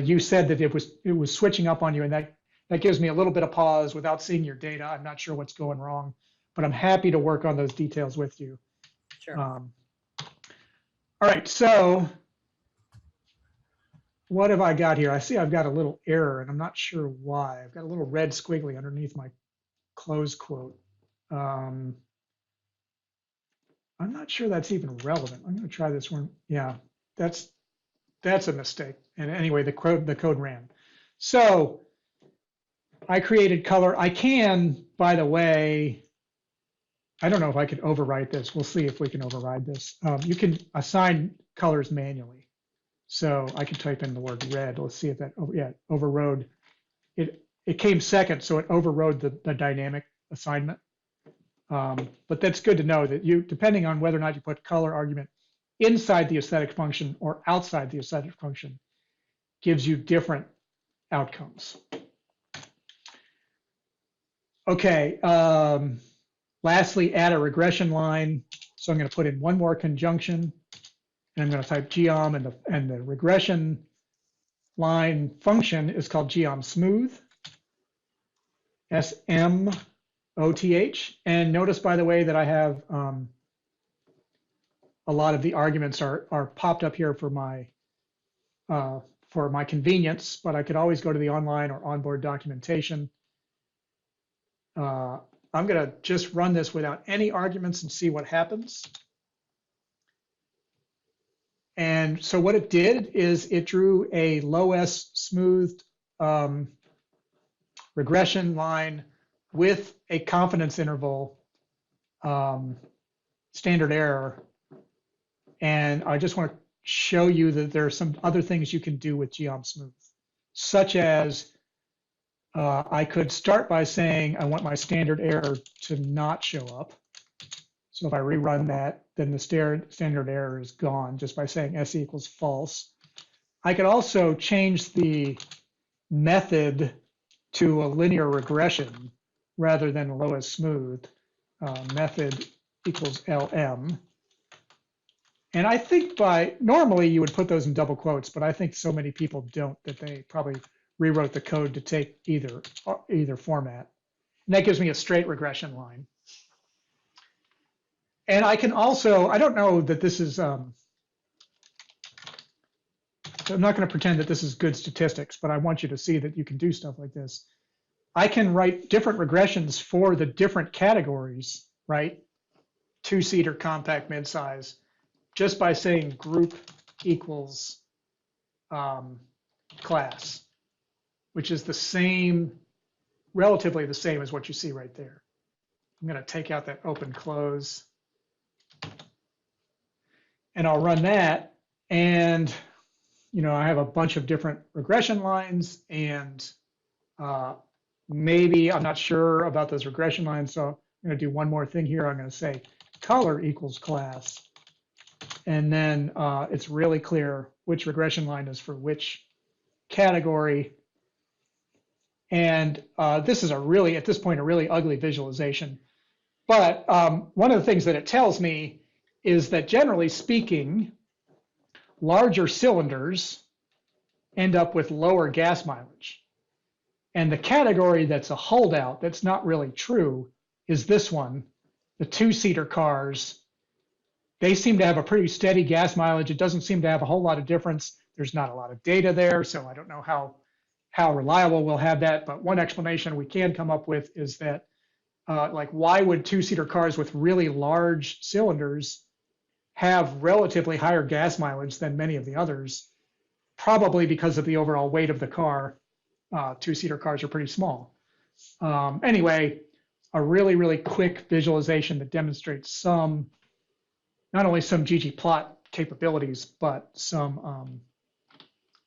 you said that it was switching up on you, and that gives me a little bit of pause without seeing your data. I'm not sure what's going wrong, but I'm happy to work on those details with you. Sure. All right, so what have I got here? I see I've got a little error, and I'm not sure why. I've got a little red squiggly underneath my close quote. I'm not sure that's even relevant. I'm going to try this one. Yeah, that's a mistake. And anyway, the code ran. So I created color. I can, by the way, I don't know if I could override this. We'll see if we can override this. You can assign colors manually. So I can type in the word red. Let's see if that, overrode. It came second, so it overrode the dynamic assignment. But that's good to know that depending on whether or not you put color argument inside the aesthetic function or outside the aesthetic function, gives you different outcomes. Okay, lastly, add a regression line. So I'm going to put in one more conjunction, and I'm going to type geom, and the regression line function is called geom smooth, SMOTH. And notice, by the way, that I have a lot of the arguments are popped up here for my convenience, but I could always go to the online or onboard documentation. I'm going to just run this without any arguments and see what happens. And so what it did is it drew a low S smoothed regression line with a confidence interval standard error. And I just want to show you that there are some other things you can do with geom smooth, such as I could start by saying I want my standard error to not show up. So if I rerun that, then the standard error is gone just by saying S equals false. I could also change the method to a linear regression rather than low as smooth. Method equals LM. And I think normally you would put those in double quotes, but I think so many people don't that they probably rewrote the code to take either format. And that gives me a straight regression line. And I can also, I don't know that this is, so I'm not going to pretend that this is good statistics, but I want you to see that you can do stuff like this. I can write different regressions for the different categories, right? Two-seater, compact, mid-size, just by saying group equals class, which is the same, relatively the same as what you see right there. I'm going to take out that open close, and I'll run that, and I have a bunch of different regression lines, and maybe I'm not sure about those regression lines, so I'm going to do one more thing here. I'm going to say color equals class, and then it's really clear which regression line is for which category. And this is at this point, a really ugly visualization. But one of the things that it tells me is that generally speaking, larger cylinders end up with lower gas mileage. And the category that's a holdout, that's not really true, is this one, the two-seater cars. They seem to have a pretty steady gas mileage. It doesn't seem to have a whole lot of difference. There's not a lot of data there, so I don't know how reliable we'll have that. But one explanation we can come up with is that, why would two-seater cars with really large cylinders have relatively higher gas mileage than many of the others? Probably because of the overall weight of the car. Two-seater cars are pretty small. Anyway, a really, really quick visualization that demonstrates not only some Ggplot capabilities, but some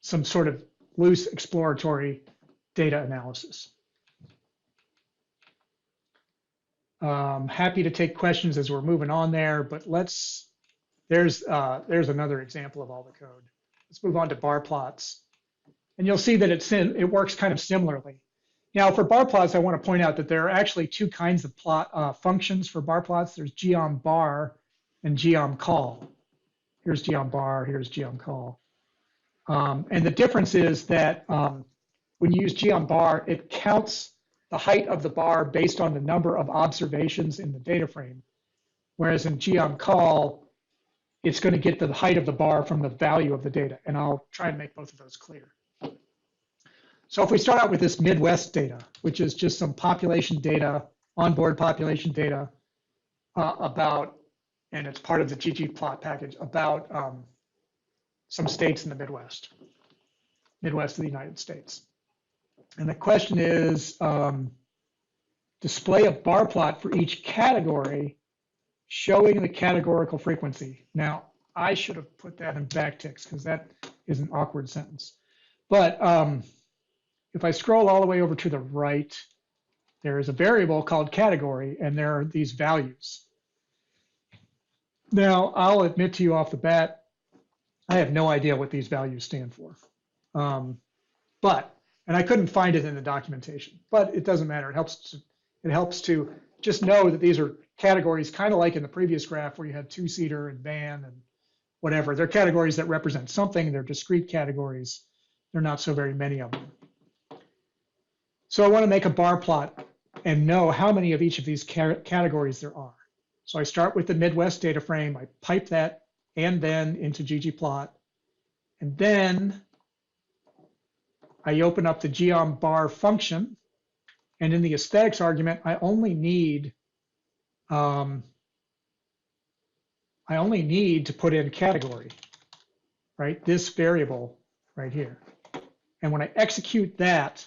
sort of loose exploratory data analysis. Happy to take questions as we're moving on there, but there's another example of all the code. Let's move on to bar plots. And you'll see that it works kind of similarly. Now for bar plots, I want to point out that there are actually two kinds of plot functions for bar plots. There's geom_bar and geom_call. Here's geom_bar, here's geom_call. And the difference is that when you use geom_bar, it counts the height of the bar based on the number of observations in the data frame. Whereas in geom_call, it's going to get the height of the bar from the value of the data. And I'll try and make both of those clear. So if we start out with this Midwest data, which is just some population data, onboard population data about, and it's part of the Ggplot package, about some states in the Midwest of the United States. And the question is, display a bar plot for each category showing the categorical frequency. Now, I should have put that in backticks because that is an awkward sentence. But if I scroll all the way over to the right, there is a variable called category, and there are these values. Now, I'll admit to you off the bat, I have no idea what these values stand for. And I couldn't find it in the documentation, but it doesn't matter. It helps to just know that these are categories, kind of like in the previous graph where you had two-seater and van and whatever. They're categories that represent something. They're discrete categories. There are not so very many of them. So I want to make a bar plot and know how many of each of these categories there are. So I start with the Midwest data frame. I pipe that and then into Ggplot. And then I open up the geom_bar function. And in the aesthetics argument, I only need to put in category, right? This variable right here. And when I execute that,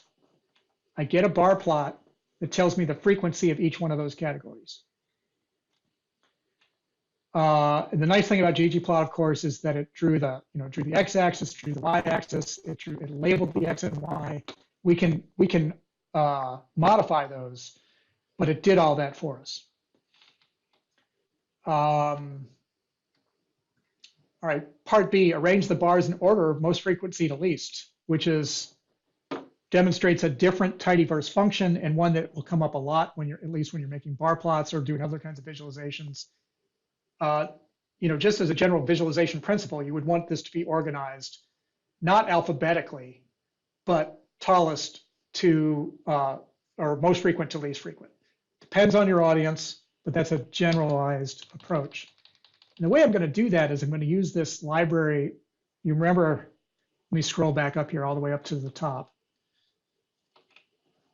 I get a bar plot that tells me the frequency of each one of those categories. And the nice thing about Ggplot, of course, is that it drew the x-axis, drew the y-axis, it labeled the x and y. We can modify those, but it did all that for us. All right, part B, arrange the bars in order of most frequency to least, which demonstrates a different tidyverse function and one that will come up a lot when you're making bar plots or doing other kinds of visualizations. Just as a general visualization principle, you would want this to be organized, not alphabetically, but tallest to, or most frequent to least frequent. Depends on your audience, but that's a generalized approach. And the way I'm going to do that is I'm going to use this library. You remember, let me scroll back up here all the way up to the top.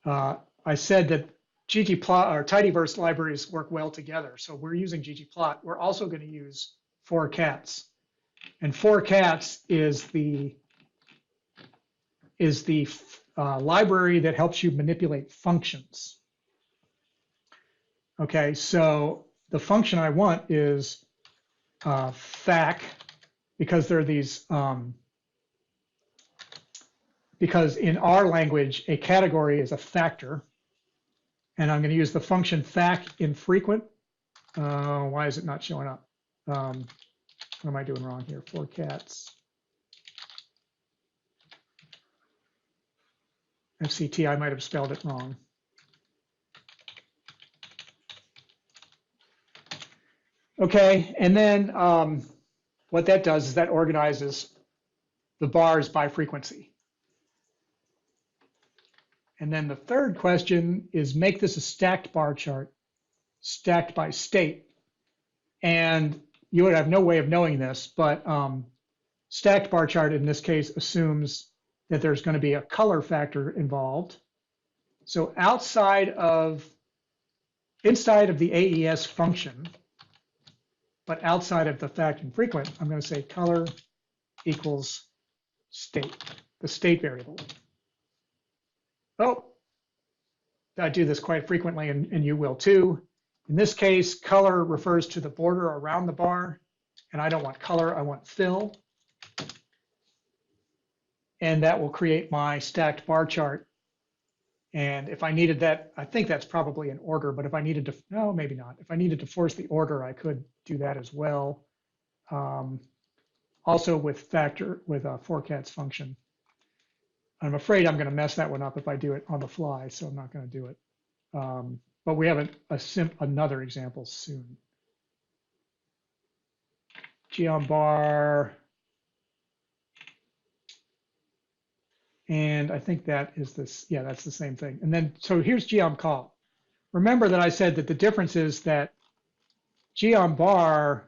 I said that Ggplot or Tidyverse libraries work well together. So we're using Ggplot. We're also going to use 4cats. And 4cats is the library that helps you manipulate functions. Okay, so the function I want is fac, because there are these, because in our language, a category is a factor. And I'm going to use the function fac infrequent. Why is it not showing up? What am I doing wrong here? 4cats. FCT, I might have spelled it wrong. Okay, and then what that does is that organizes the bars by frequency. And then the third question is make this a stacked bar chart, stacked by state. And you would have no way of knowing this, but stacked bar chart in this case assumes that there's going to be a color factor involved. So inside of the AES function, but outside of the fact and frequent, I'm going to say color equals state, the state variable. Oh, I do this quite frequently, and you will too. In this case, color refers to the border around the bar, and I don't want color, I want fill. And that will create my stacked bar chart. And if I needed that, I think that's probably in order, but if I needed to, no, maybe not. If I needed to force the order, I could do that as well. Also with a 4cats function. I'm afraid I'm going to mess that one up if I do it on the fly, so I'm not going to do it. But we have another example soon. Geombar. And I think that is this, yeah, that's the same thing. And then, so here's geomcall. Remember that I said that the difference is that geombar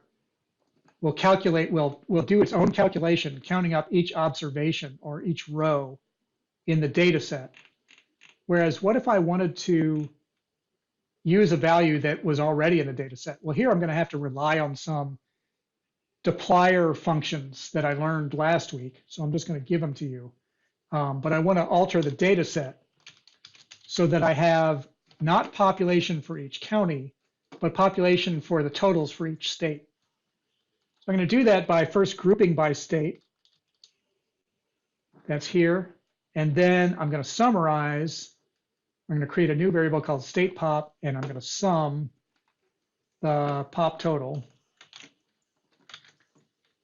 will calculate, will do its own calculation, counting up each observation or each row in the data set. Whereas what if I wanted to use a value that was already in the data set? Well, here I'm going to have to rely on some deployer functions that I learned last week. So I'm just going to give them to you. But I want to alter the data set so that I have not population for each county, but population for the totals for each state. So I'm going to do that by first grouping by state. That's here. And then I'm going to summarize. I'm going to create a new variable called state pop, and I'm going to sum the pop total.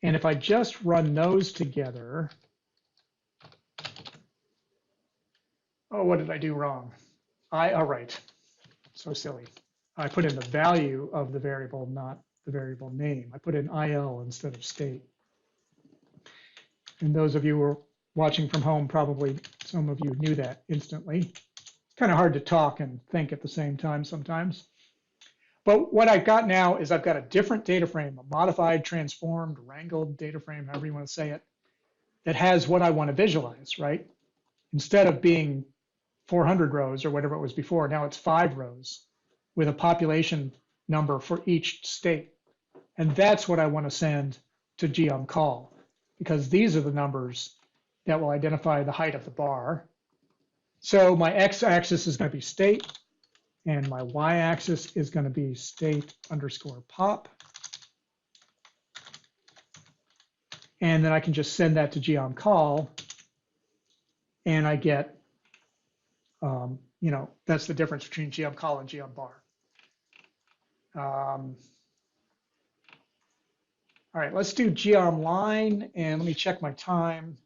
And if I just run those together, oh, what did I do wrong? Oh, right, so silly. I put in the value of the variable, not the variable name. I put in IL instead of state. And those of you who are watching from home, probably some of you knew that instantly. It's kind of hard to talk and think at the same time sometimes. But what I've got now is I've got a different data frame, a modified, transformed, wrangled data frame, however you want to say it, that has what I want to visualize, right? Instead of being 400 rows or whatever it was before, now it's 5 rows with a population number for each state. And that's what I want to send to geomcall, because these are the numbers that will identify the height of the bar. So my x-axis is going to be state, and my y-axis is going to be state underscore pop. And then I can just send that to geomcall, and I get, you know, that's the difference between geomcall and geombar. All right, let's do geomline, and let me check my time.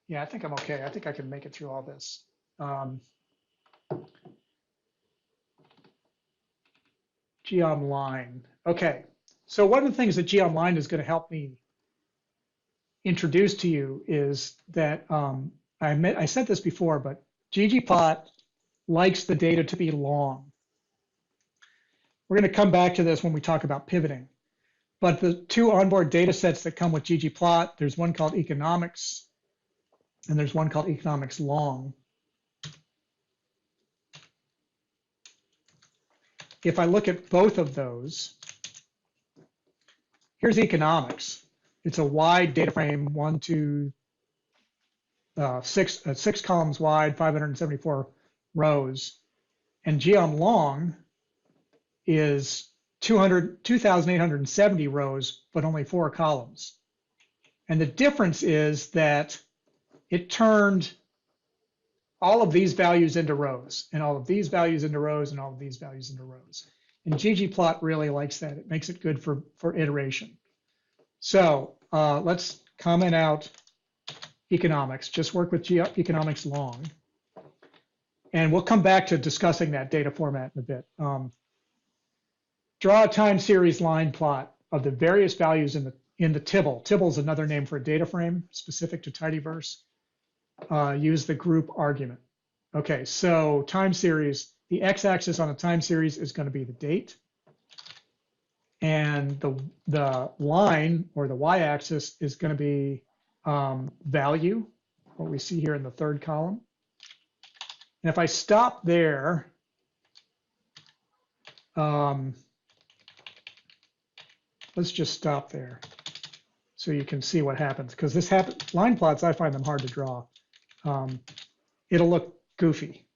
Yeah, I think I'm okay. I think I can make it through all this. Geomline. Okay, so one of the things that geomline is going to help me introduce to you is that I said this before, but Ggplot likes the data to be long. We're going to come back to this when we talk about pivoting. But the two onboard data sets that come with Ggplot, there's one called economics, and there's one called economics long. If I look at both of those, here's economics. It's a wide data frame, 6 columns wide, 574 rows. And geom long is 2,870 rows, but only 4 columns. And the difference is that it turned all of these values into rows, and all of these values into rows, and all of these values into rows. And Ggplot really likes that. It makes it good for iteration. So let's comment out economics. Just work with economics long. And we'll come back to discussing that data format in a bit. Draw a time series line plot of the various values in the tibble. Tibble is another name for a data frame specific to Tidyverse. Use the group argument. Okay, so time series, the x-axis on a time series is going to be the date. And the line, or the y-axis, is going to be value, what we see here in the third column. And if I stop there, let's just stop there so you can see what happens. Because this line plots, I find them hard to draw. It'll look goofy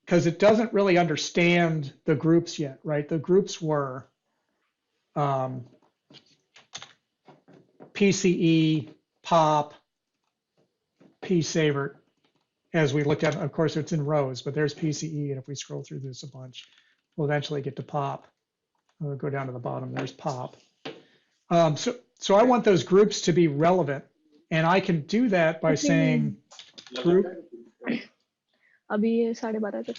because it doesn't really understand the groups yet, right? The groups were PCE, POP, PSavert. As we looked at, of course, it's in rows, but there's PCE, and if we scroll through this a bunch, we'll eventually get to POP. We'll go down to the bottom, there's POP. So I want those groups to be relevant, and I can do that by saying group. अभी ये 12:30 तो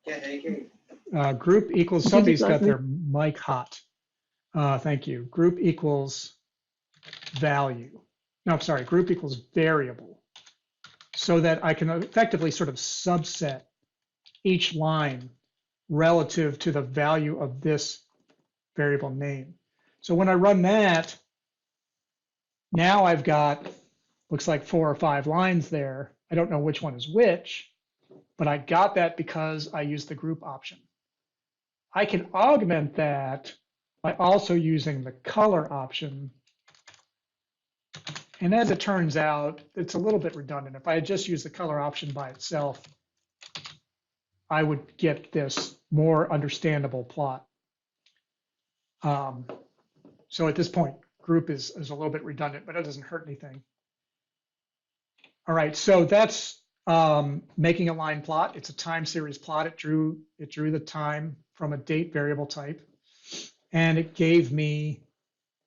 क्या? Group equals, somebody's got their mic hot. Thank you. Group equals value. No, I'm sorry, group equals variable. So that I can effectively sort of subset each line relative to the value of this variable name. So when I run that, now I've got, looks like 4 or 5 lines there. I don't know which one is which, but I got that because I used the group option. I can augment that by also using the color option. And as it turns out, it's a little bit redundant. If I had just used the color option by itself, I would get this more understandable plot. So at this point, group is a little bit redundant, but it doesn't hurt anything. All right, so that's making a line plot. It's a time series plot. It drew the time from a date variable type, and it gave me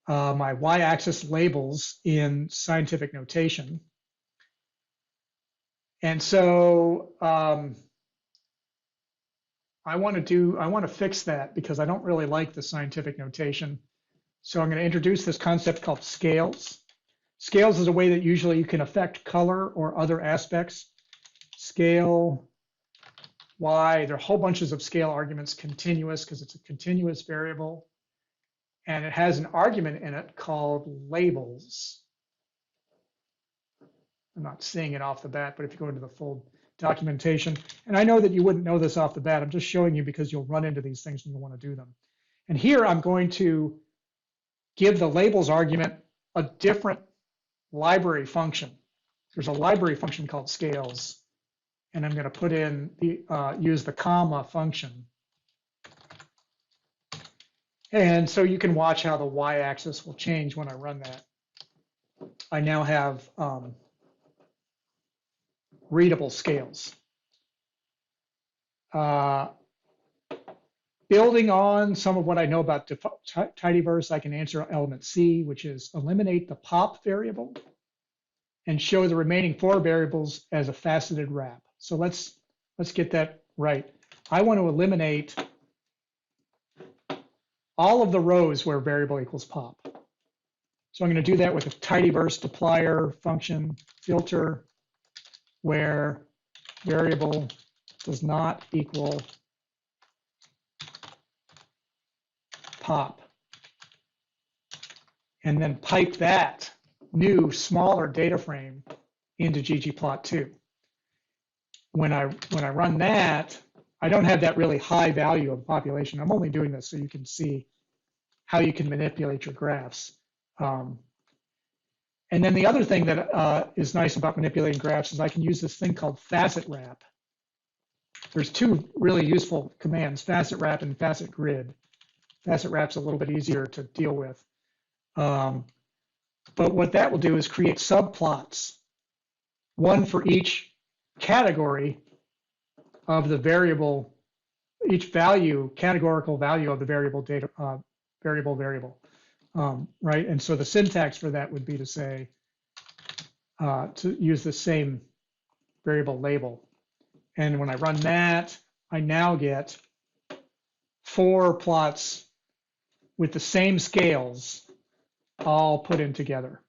my y-axis labels in scientific notation. And so I want to fix that because I don't really like the scientific notation. So I'm going to introduce this concept called scales. Scales is a way that usually you can affect color or other aspects. Scale y, there are whole bunches of scale arguments, continuous because it's a continuous variable. And it has an argument in it called labels. I'm not seeing it off the bat, but if you go into the full documentation, and I know that you wouldn't know this off the bat, I'm just showing you because you'll run into these things when you want to do them. And here I'm going to give the labels argument a different library function. There's a library function called scales, and I'm going to put in use the comma function. And so you can watch how the y-axis will change when I run that. I now have readable scales. Building on some of what I know about Tidyverse, I can answer element C, which is eliminate the pop variable and show the remaining 4 variables as a faceted wrap. So let's get that right. I want to eliminate all of the rows where variable equals pop. So I'm going to do that with a Tidyverse dplyr function filter where variable does not equal pop, and then pipe that new smaller data frame into Ggplot2. When I run that, I don't have that really high value of population. I'm only doing this so you can see how you can manipulate your graphs. And then the other thing that is nice about manipulating graphs is I can use this thing called Facet Wrap. There's two really useful commands, Facet Wrap and Facet Grid. Facet Wrap's a little bit easier to deal with. But what that will do is create subplots, one for each category of the variable, each value, categorical value of the variable data, variable, right? And so the syntax for that would be to say, to use the same variable label. And when I run that, I now get 4 plots with the same scales all put in together.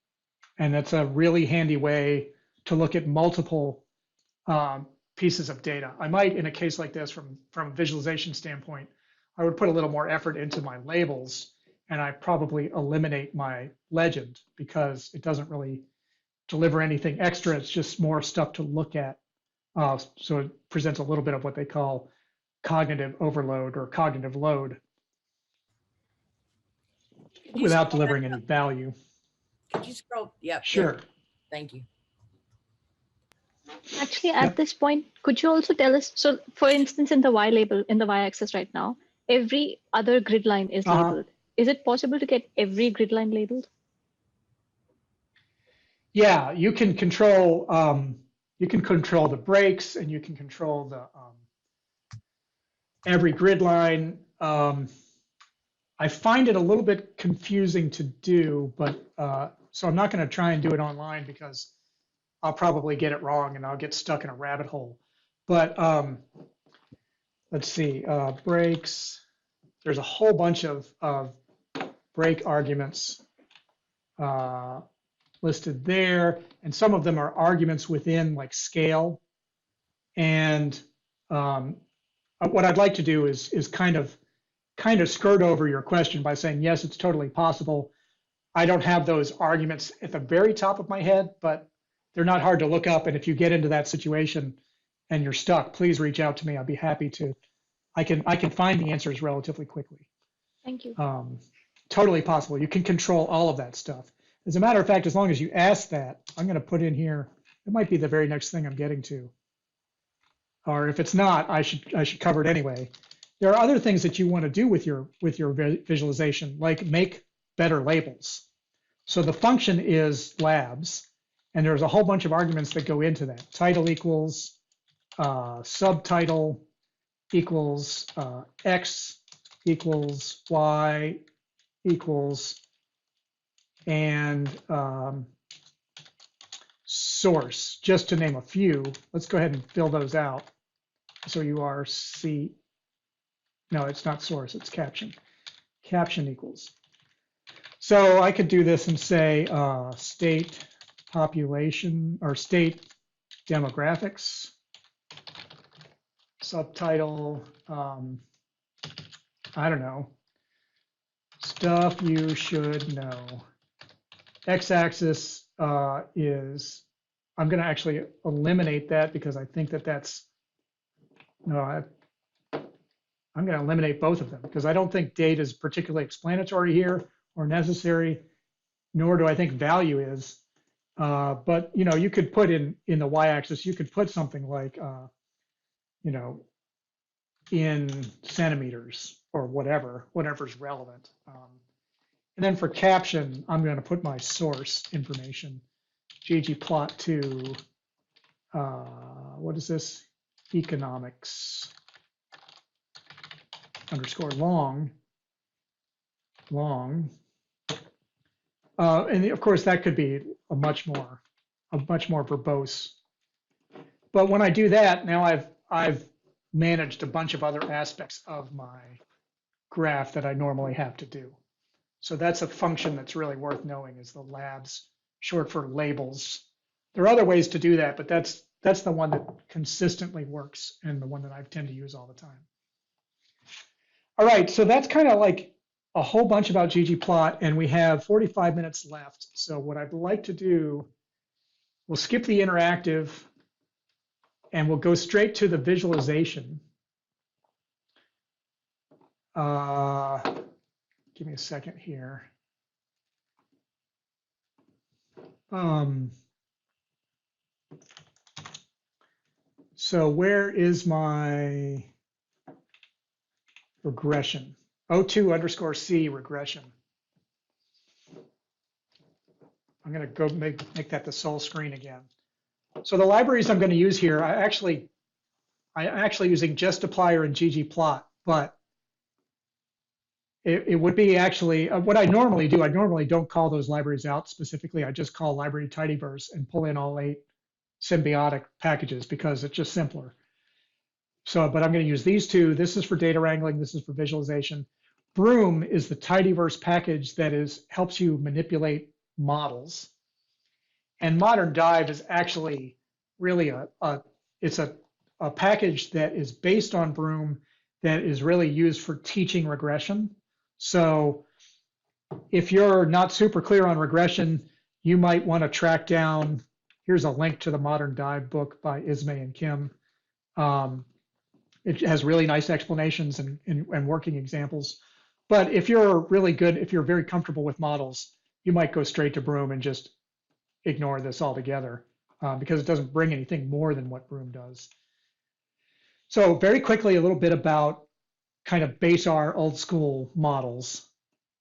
And that's a really handy way to look at multiple pieces of data. I might, in a case like this, from a visualization standpoint, I would put a little more effort into my labels, and I probably eliminate my legend because it doesn't really deliver anything extra. It's just more stuff to look at. So it presents a little bit of what they call cognitive overload or cognitive load without delivering any value. Could you scroll? Yep. Sure. Yep. Thank you. Actually, at this point, could you also tell us, so for instance, in the Y label, in the Y-axis right now, every other grid line is labeled. Is it possible to get every grid line labeled? Yeah, you can control the breaks, and you can control the every grid line. I find it a little bit confusing to do, but so I'm not going to try and do it online because I'll probably get it wrong and I'll get stuck in a rabbit hole. But let's see, breaks. There's a whole bunch of break arguments listed there, and some of them are arguments within like scale. And what I'd like to do is kind of skirt over your question by saying, yes, it's totally possible. I don't have those arguments at the very top of my head, but they're not hard to look up. And if you get into that situation and you're stuck, please reach out to me. I'll be happy to. I can find the answers relatively quickly. Thank you. Totally possible. You can control all of that stuff. As a matter of fact, as long as you ask that, I'm going to put in here. It might be the very next thing I'm getting to. Or if it's not, I should cover it anyway. There are other things that you want to do with your visualization, like make better labels. So the function is labs, and there's a whole bunch of arguments that go into that. Title equals subtitle equals X equals Y equals and source, just to name a few. Let's go ahead and fill those out. So URC, no, it's not source, it's caption. Caption equals. So I could do this and say state population or state demographics, subtitle, I don't know, stuff you should know. X-axis is, I'm going to actually eliminate that because I think that that's, no, I'm going to eliminate both of them because I don't think date is particularly explanatory here or necessary, nor do I think value is. But, you know, you could put in the Y-axis, you could put something like, you know, in centimeters or whatever's relevant. And then for caption, I'm going to put my source information, Ggplot2, what is this? Economics underscore long. And of course, that could be a much more verbose. But when I do that, now I've managed a bunch of other aspects of my graph that I normally have to do. So that's a function that's really worth knowing, is the labs, short for labels. There are other ways to do that, but that's the one that consistently works and the one that I tend to use all the time. All right, so that's kind of like a whole bunch about Ggplot, and we have 45 minutes left. So what I'd like to do, we'll skip the interactive and we'll go straight to the visualization. Give me a second here. So where is my regression? O2_C regression. I'm going to go make that the sole screen again. So the libraries I'm going to use here, I'm actually using Gtplot and Ggplot, but it would be actually what I normally do. I normally don't call those libraries out specifically. I just call library Tidyverse and pull in all 8 symbiotic packages because it's just simpler. So, but I'm going to use these 2. This is for data wrangling. This is for visualization. Broom is the Tidyverse package that helps you manipulate models. And Modern Dive is actually really it's a package that is based on Broom that is really used for teaching regression. So if you're not super clear on regression, you might want to track down, here's a link to the Modern Dive book by Ismay and Kim. It has really nice explanations and working examples. But if you're really good, if you're very comfortable with models, you might go straight to Broom and just ignore this altogether because it doesn't bring anything more than what Broom does. So very quickly, a little bit about kind of base R old school models.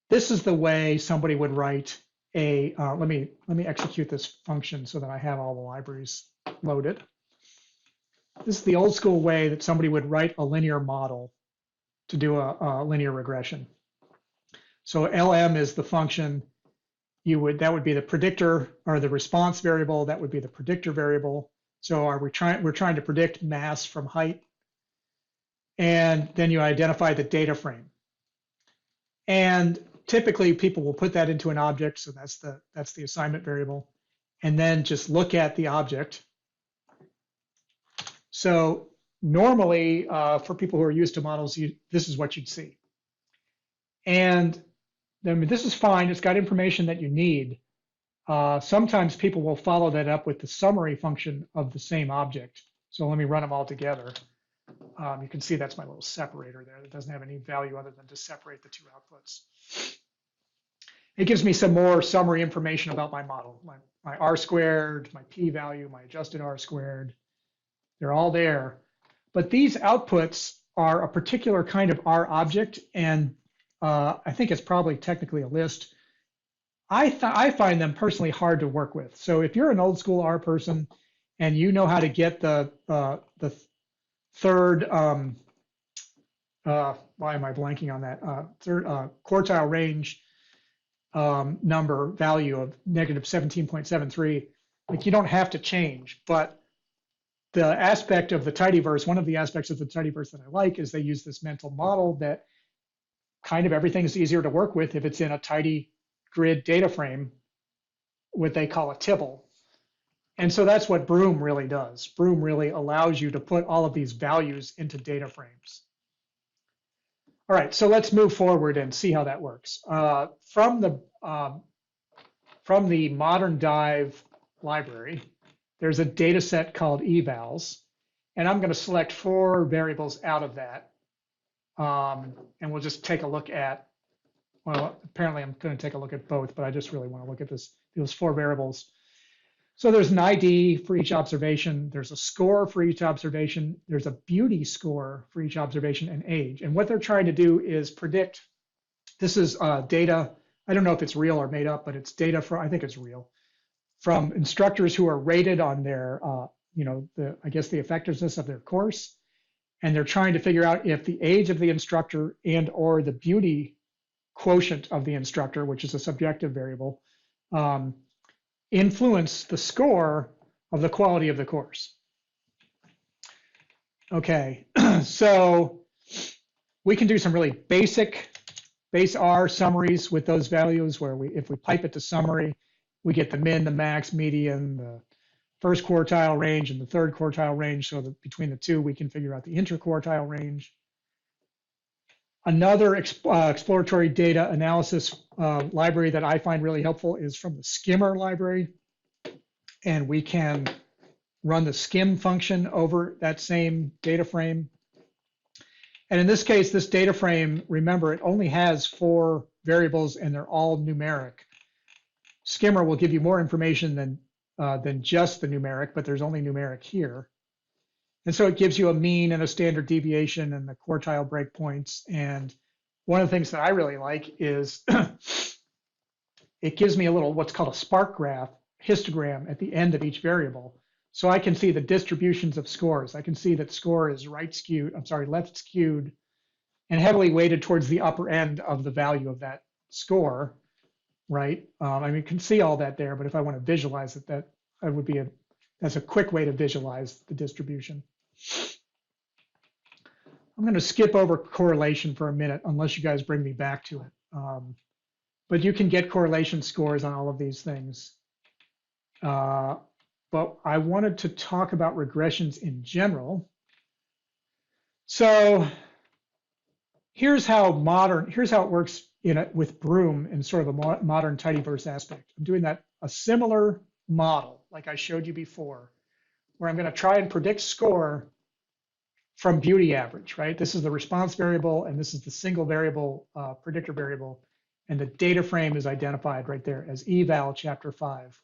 This is the way somebody would write a, let me execute this function so that I have all the libraries loaded. This is the old school way that somebody would write a linear model to do a linear regression. So LM is the function. That would be the predictor or the response variable. That would be the predictor variable. So we're trying to predict mass from height. And then you identify the data frame. And typically people will put that into an object. So that's the assignment variable. And then just look at the object. So normally for people who are used to models, this is what you'd see. And I mean, this is fine. It's got information that you need. Sometimes people will follow that up with the summary function of the same object. So let me run them all together. You can see that's my little separator there. That doesn't have any value other than to separate the 2 outputs. It gives me some more summary information about my model, my R squared, my p-value, my adjusted R squared. They're all there. But these outputs are a particular kind of R object, and I think it's probably technically a list. I find them personally hard to work with. So if you're an old school R person and you know how to get the third, why am I blanking on that? Third quartile range number value of -17.73, like you don't have to change, but the aspect of the Tidyverse, one of the aspects of the Tidyverse that I like is they use this mental model that kind of everything's easier to work with if it's in a tidy grid data frame, what they call a tibble. And so that's what Broom really does. Broom really allows you to put all of these values into data frames. All right, so let's move forward and see how that works. From the Modern Dive library, there's a data set called evals, and I'm going to select 4 variables out of that. And we'll just take a look at, well, apparently I'm going to take a look at both, but I just really want to look at those 4 variables. So there's an ID for each observation. There's a score for each observation. There's a beauty score for each observation and age. And what they're trying to do is predict, this is data, I don't know if it's real or made up, but it's data for, I think it's real, from instructors who are rated on their, I guess the effectiveness of their course. And they're trying to figure out if the age of the instructor and or the beauty quotient of the instructor, which is a subjective variable, influence the score of the quality of the course. Okay, so we can do some really basic base R summaries with those values where if we pipe it to summary, we get the min, the max, median, the first quartile range and the third quartile range, so that between the two, we can figure out the interquartile range. Another exploratory data analysis library that I find really helpful is from the skimmer library. And we can run the skim function over that same data frame. And in this case, this data frame, remember, it only has 4 variables and they're all numeric. Skimmer will give you more information than just the numeric, but there's only numeric here. And so it gives you a mean and a standard deviation and the quartile breakpoints. And one of the things that I really like is it gives me a little what's called a spark graph, histogram at the end of each variable. So I can see the distributions of scores. I can see that score is left skewed and heavily weighted towards the upper end of the value of that score, right? I mean, you can see all that there, but if I want to visualize it, that's a quick way to visualize the distribution. I'm going to skip over correlation for a minute, unless you guys bring me back to it. But you can get correlation scores on all of these things. But I wanted to talk about regressions in general. So here's how it works with Broom in sort of a modern tidyverse aspect. I'm doing a similar model like I showed you before, where I'm going to try and predict score from beauty average, right? This is the response variable, and this is the single variable predictor variable, and the data frame is identified right there as eval chapter 5.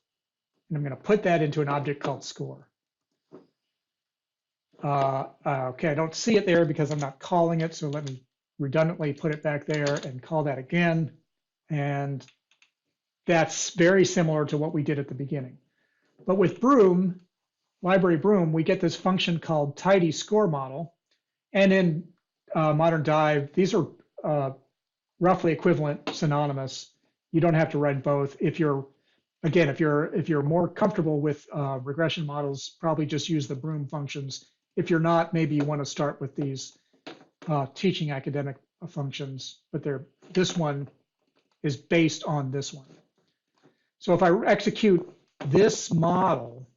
And I'm going to put that into an object called score. Okay, I don't see it there because I'm not calling it, so let me redundantly put it back there and call that again. And that's very similar to what we did at the beginning. But with Broom, library Broom, we get this function called tidy score model. And in modern Dive, these are roughly equivalent, synonymous. You don't have to write both. If you're more comfortable with regression models, probably just use the Broom functions. If you're not, maybe you want to start with these teaching academic functions, but this one is based on this one. So if I execute this model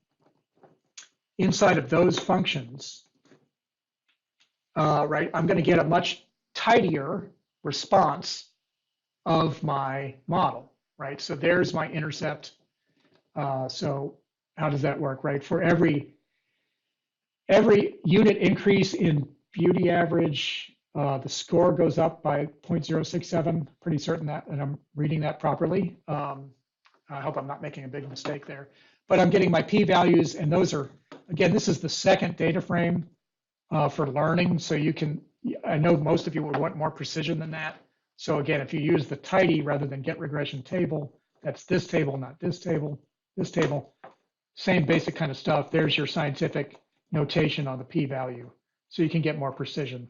inside of those functions, right, I'm going to get a much tidier response of my model, right? So there's my intercept. So how does that work, right? For every unit increase in beauty average, the score goes up by 0.067. Pretty certain that, and I'm reading that properly. I hope I'm not making a big mistake there. But I'm getting my p-values, and those are, again, this is the second data frame for learning. So you can, I know most of you would want more precision than that. So again, if you use the tidy rather than get regression table, that's this table, not this table, same basic kind of stuff. There's your scientific notation on the p-value. So you can get more precision.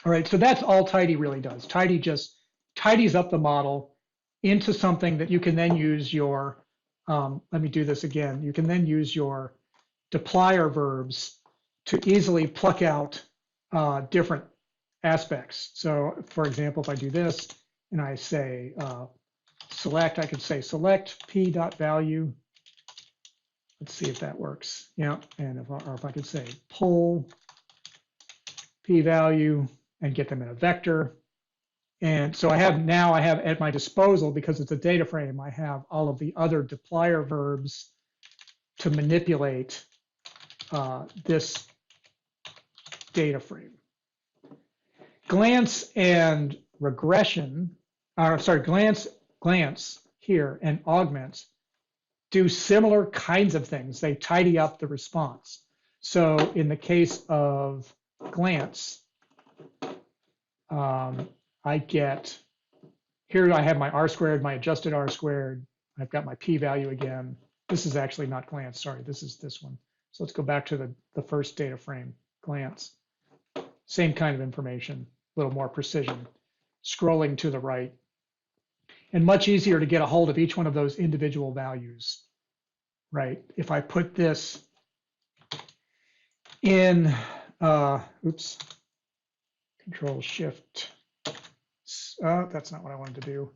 All right, so that's all tidy really does. Tidy just tidies up the model into something that you can then use your, let me do this again. You can then use your deployer verbs to easily pluck out different aspects. So for example, if I do this and I say select, I could say select p.value. Let's see if that works. Yeah, and if I could say pull p-value and get them in a vector. And so I have at my disposal, because it's a data frame, I have all of the other deployer verbs to manipulate this data frame. Glance and regression, glance here and augment do similar kinds of things. They tidy up the response. So in the case of glance, I get, here I have my R squared, my adjusted R squared. I've got my p-value again. This is actually not glance, sorry, this is this one. So let's go back to the first data frame, glance. Same kind of information, a little more precision, scrolling to the right. And much easier to get a hold of each one of those individual values, right? If I put this in, oops, Control Shift, that's not what I wanted to do.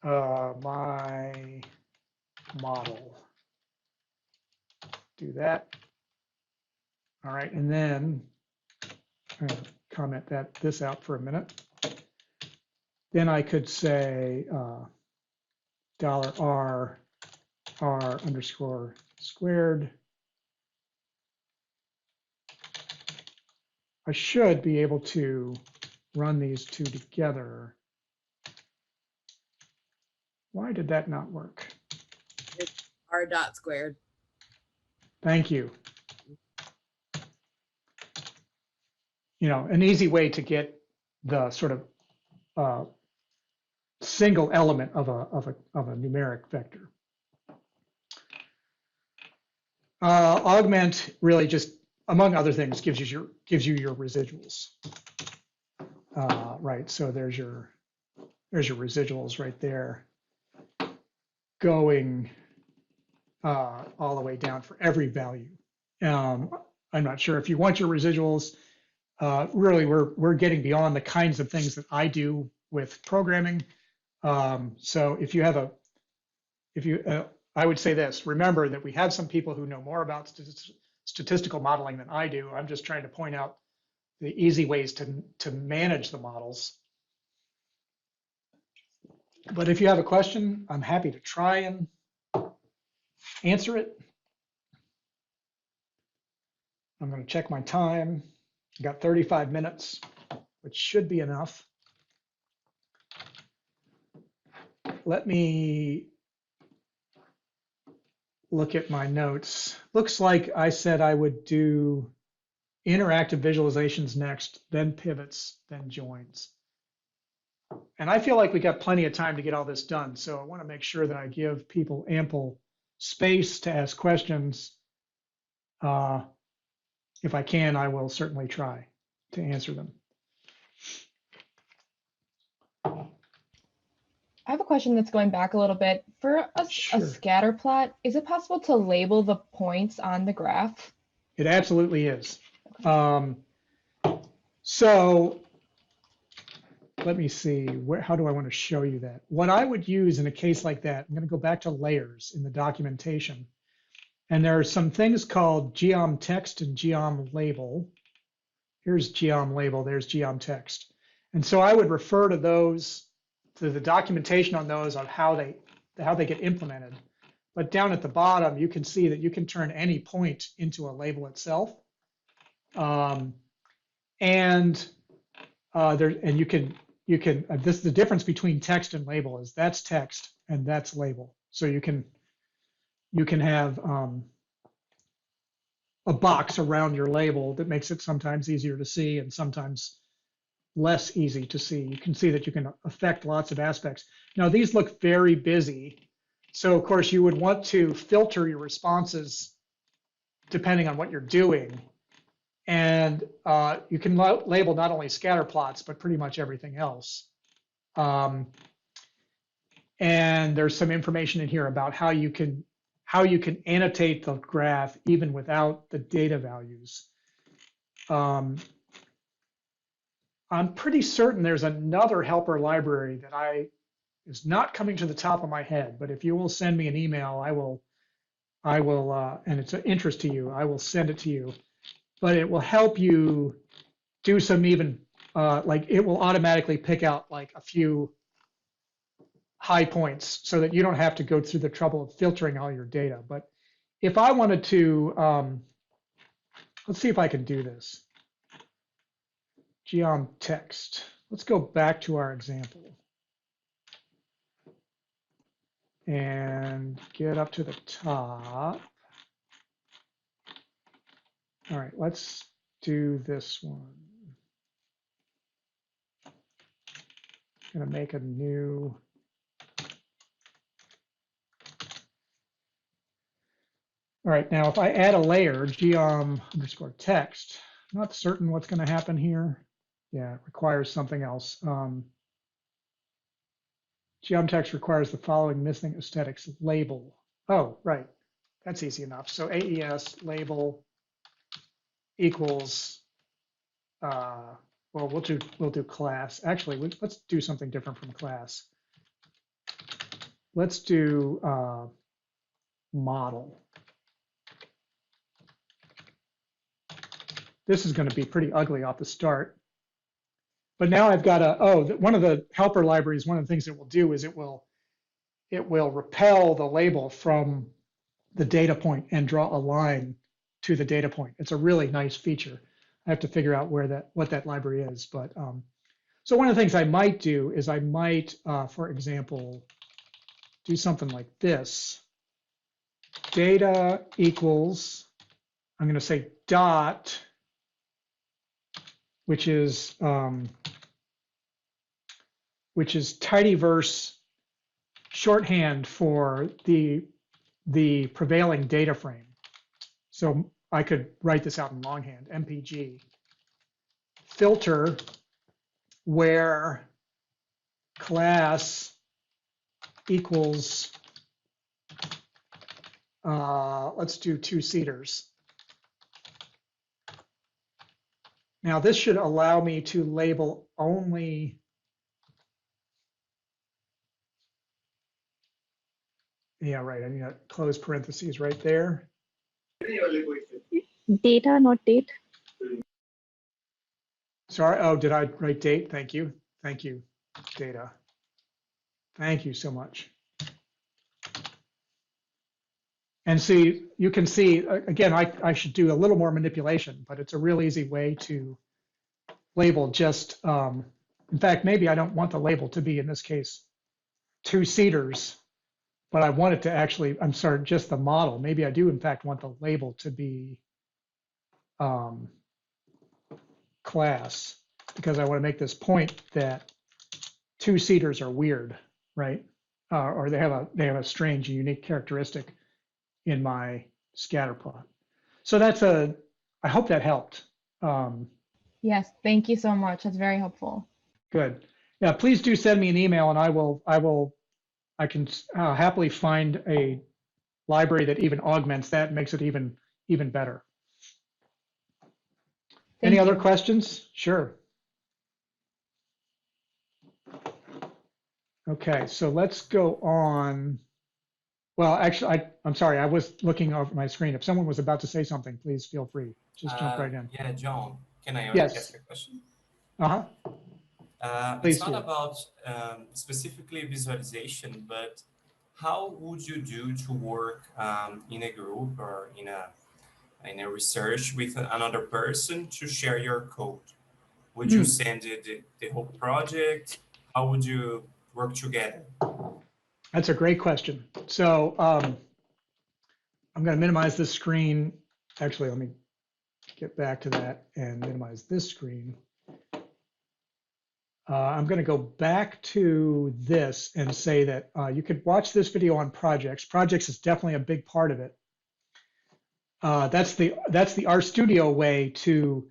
My model, do that. All right, and then kind of comment this out for a minute. Then I could say $r $r_squared. I should be able to run these two together. Why did that not work? It's r dot squared. Thank you. You know, an easy way to get the sort of single element of a numeric vector. Augment really just, among other things, gives you your residuals. Right, so there's your residuals right there, going all the way down for every value. I'm not sure if you want your residuals. Really, we're getting beyond the kinds of things that I do with programming. So if you have I would say this, remember that we have some people who know more about statistical modeling than I do. I'm just trying to point out the easy ways to manage the models. But if you have a question, I'm happy to try and answer it. I'm going to check my time. I got 35 minutes, which should be enough. Let me look at my notes. Looks like I said I would do interactive visualizations next, then pivots, then joins. And I feel like we got plenty of time to get all this done. So I want to make sure that I give people ample space to ask questions. If I can, I will certainly try to answer them. I have a question that's going back a little bit. For a scatter plot, is it possible to label the points on the graph? It absolutely is. So let me see, how do I want to show you that? What I would use in a case like that, I'm going to go back to layers in the documentation. And there are some things called geom text and geom label. Here's geom label, there's geom text. And so I would refer to those, to the documentation on those, on how they get implemented. But down at the bottom, you can see that you can turn any point into a label itself. And you can this is the difference between text and label, is that's text and that's label. So you can have a box around your label that makes it sometimes easier to see and sometimes less easy to see. You can see that you can affect lots of aspects. Now these look very busy. So of course you would want to filter your responses depending on what you're doing. And you can label not only scatter plots, but pretty much everything else. And there's some information in here about how you can annotate the graph even without the data values. I'm pretty certain there's another helper library that is not coming to the top of my head, but if you will send me an email, I will, and it's of interest to you, I will send it to you. But it will help you do some even, like it will automatically pick out like a few high points so that you don't have to go through the trouble of filtering all your data. But if I wanted to, let's see if I can do this. Geom text. Let's go back to our example and get up to the top. All right, let's do this one. I'm gonna make a new. All right, now if I add a layer, geom underscore text, I'm not certain what's gonna happen here. Yeah, it requires something else. Geom text requires the following missing aesthetics label. Oh, right, that's easy enough. So AES label equals, well, we'll do class. Actually, let's do something different from class. Let's do model. this is going to be pretty ugly off the start. But now I've got one of the helper libraries, one of the things it will do is it will repel the label from the data point and draw a line to the data point. It's a really nice feature. I have to figure out what that library is. But so one of the things I might do is I might, for example, do something like this. Data equals, I'm going to say dot, which is Tidyverse shorthand for the prevailing data frame. So I could write this out in longhand, MPG. Filter where class equals, let's do 2-seaters. Now this should allow me to label only yeah, right. I need to close parentheses right there. Data, not date. Sorry. Oh, did I write date? Thank you. Thank you, data. Thank you so much. And see, you can see, again, I should do a little more manipulation, but it's a real easy way to label just, in fact, maybe I don't want the label to be, in this case, 2-seaters. But I want it to actually, I'm sorry, just the model. Maybe I do, in fact, want the label to be class, because I want to make this point that 2-seaters are weird, right? Or they have a strange, unique characteristic in my scatter plot. So I hope that helped. Yes, thank you so much. That's very helpful. Good. Yeah, please do send me an email, and I can happily find a library that even augments that and makes it even better. Any other questions? Sure. Okay, so let's go on. Well, actually, I'm sorry, I was looking over my screen. If someone was about to say something, please feel free. Just jump right in. Yeah, John, can I ask a question? Uh-huh. It's not about specifically visualization, but how would you do to work in a group or in a research with another person to share your code? Would you send the whole project? How would you work together? That's a great question. So I'm going to minimize this screen. Actually, let me get back to that and minimize this screen. I'm going to go back to this and say that you could watch this video on projects. Projects is definitely a big part of it. That's the RStudio way to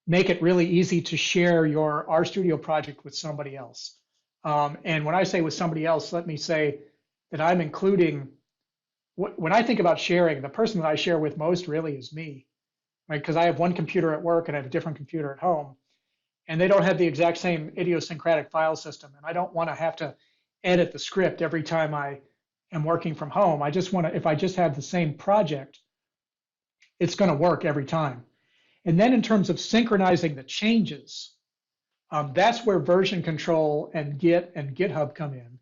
make it really easy to share your RStudio project with somebody else. And when I say with somebody else, let me say that I'm including, when I think about sharing, the person that I share with most really is me, right? Because I have one computer at work and I have a different computer at home. And they don't have the exact same idiosyncratic file system. And I don't want to have to edit the script every time I am working from home. I just want to, if I just have the same project, it's going to work every time. And then in terms of synchronizing the changes, that's where version control and Git and GitHub come in.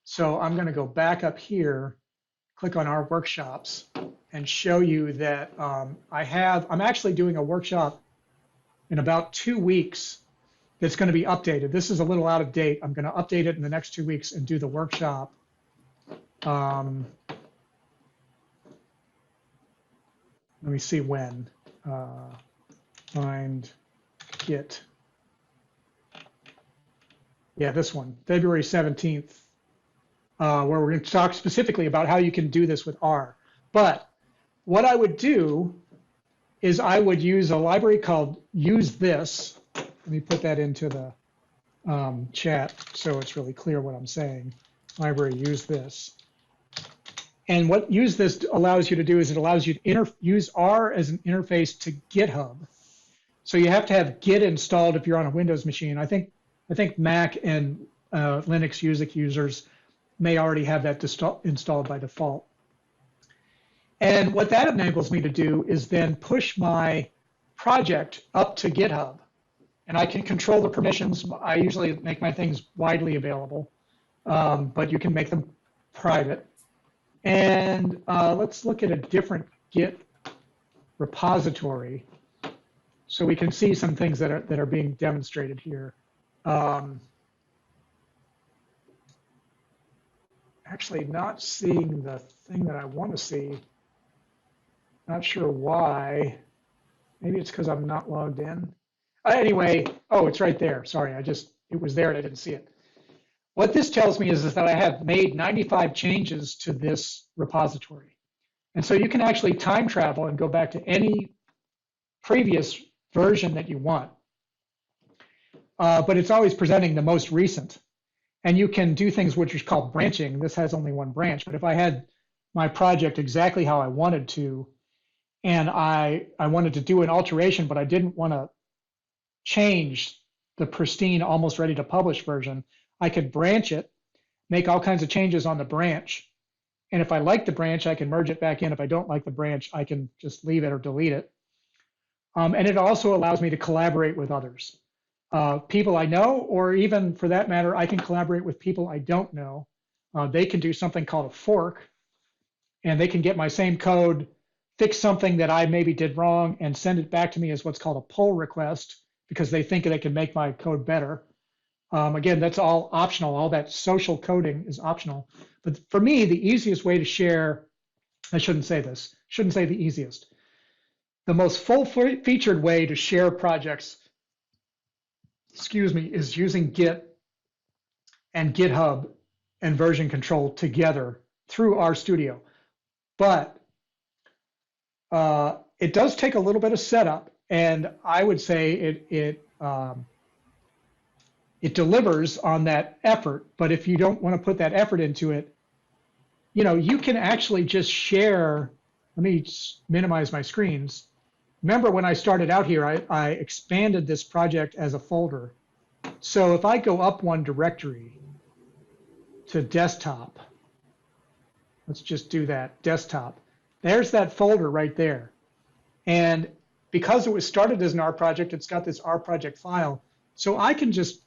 So I'm going to go back up here, click on our workshops, and show you that I'm actually doing a workshop in about 2 weeks that's going to be updated. This is a little out of date. I'm going to update it in the next 2 weeks and do the workshop. Let me see when. Find Git. Yeah, this one, February 17th, where we're going to talk specifically about how you can do this with R. But what I would do is I would use a library called use this. Let me put that into the chat so it's really clear what I'm saying. Library use this. And what use this allows you to do is it allows you to use R as an interface to GitHub. So you have to have Git installed if you're on a Windows machine. I think Mac and Linux users may already have that installed by default. And what that enables me to do is then push my project up to GitHub, and I can control the permissions. I usually make my things widely available, but you can make them private. And let's look at a different Git repository so we can see some things that are being demonstrated here. Actually not seeing the thing that I want to see. Not sure why. Maybe it's because I'm not logged in. Anyway, oh, it's right there. Sorry, it was there and I didn't see it. What this tells me is that I have made 95 changes to this repository. And so you can actually time travel and go back to any previous version that you want. But it's always presenting the most recent. And you can do things which is called branching. This has only one branch, but if I had my project exactly how I wanted to, and I wanted to do an alteration, but I didn't want to change the pristine, almost ready to publish version, I could branch it, make all kinds of changes on the branch. And if I like the branch, I can merge it back in. If I don't like the branch, I can just leave it or delete it. And it also allows me to collaborate with others. People I know, or even for that matter, I can collaborate with people I don't know. They can do something called a fork, and they can get my same code, fix something that I maybe did wrong, and send it back to me as what's called a pull request, because they think they can make my code better. Again, that's all optional. All that social coding is optional. But for me, the easiest way to share, I shouldn't say this, shouldn't say the easiest. The most full-featured way to share projects, excuse me, is using Git and GitHub and version control together through RStudio. But it does take a little bit of setup, and I would say it delivers on that effort. But if you don't want to put that effort into it, you know, you can actually just share. Let me minimize my screens. Remember when I started out here, I expanded this project as a folder. So if I go up one directory to desktop, let's just do that, desktop. There's that folder right there. And because it was started as an R project, it's got this R project file. So I can just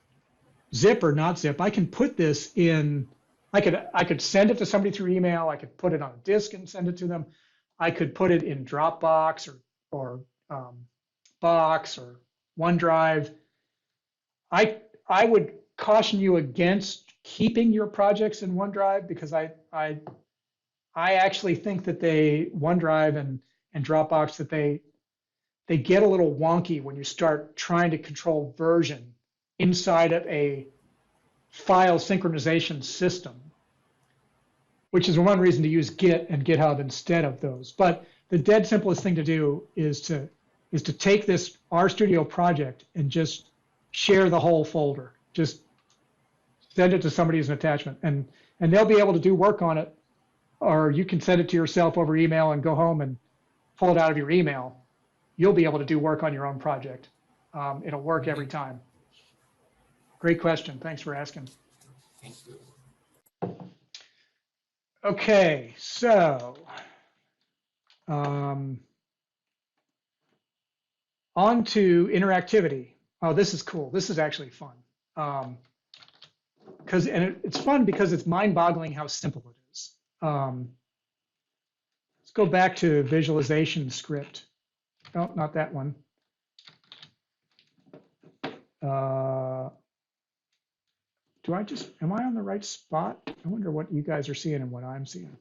zip or not zip. I can put this in, I could send it to somebody through email. I could put it on a disk and send it to them. I could put it in Dropbox or Box or OneDrive. I would caution you against keeping your projects in OneDrive, because I actually think that OneDrive and Dropbox, that they get a little wonky when you start trying to control version inside of a file synchronization system, which is one reason to use Git and GitHub instead of those. But the dead simplest thing to do is to take this RStudio project and just share the whole folder. Just send it to somebody as an attachment, and they'll be able to do work on it, or you can send it to yourself over email and go home and pull it out of your email. You'll be able to do work on your own project. It'll work every time. Great question. Thanks for asking. Thank you. Okay, so on to interactivity. Oh, this is cool. This is actually fun. It's fun because it's mind-boggling how simple it is. Let's go back to visualization script. Oh, not that one. Am I on the right spot? I wonder what you guys are seeing and what I'm seeing.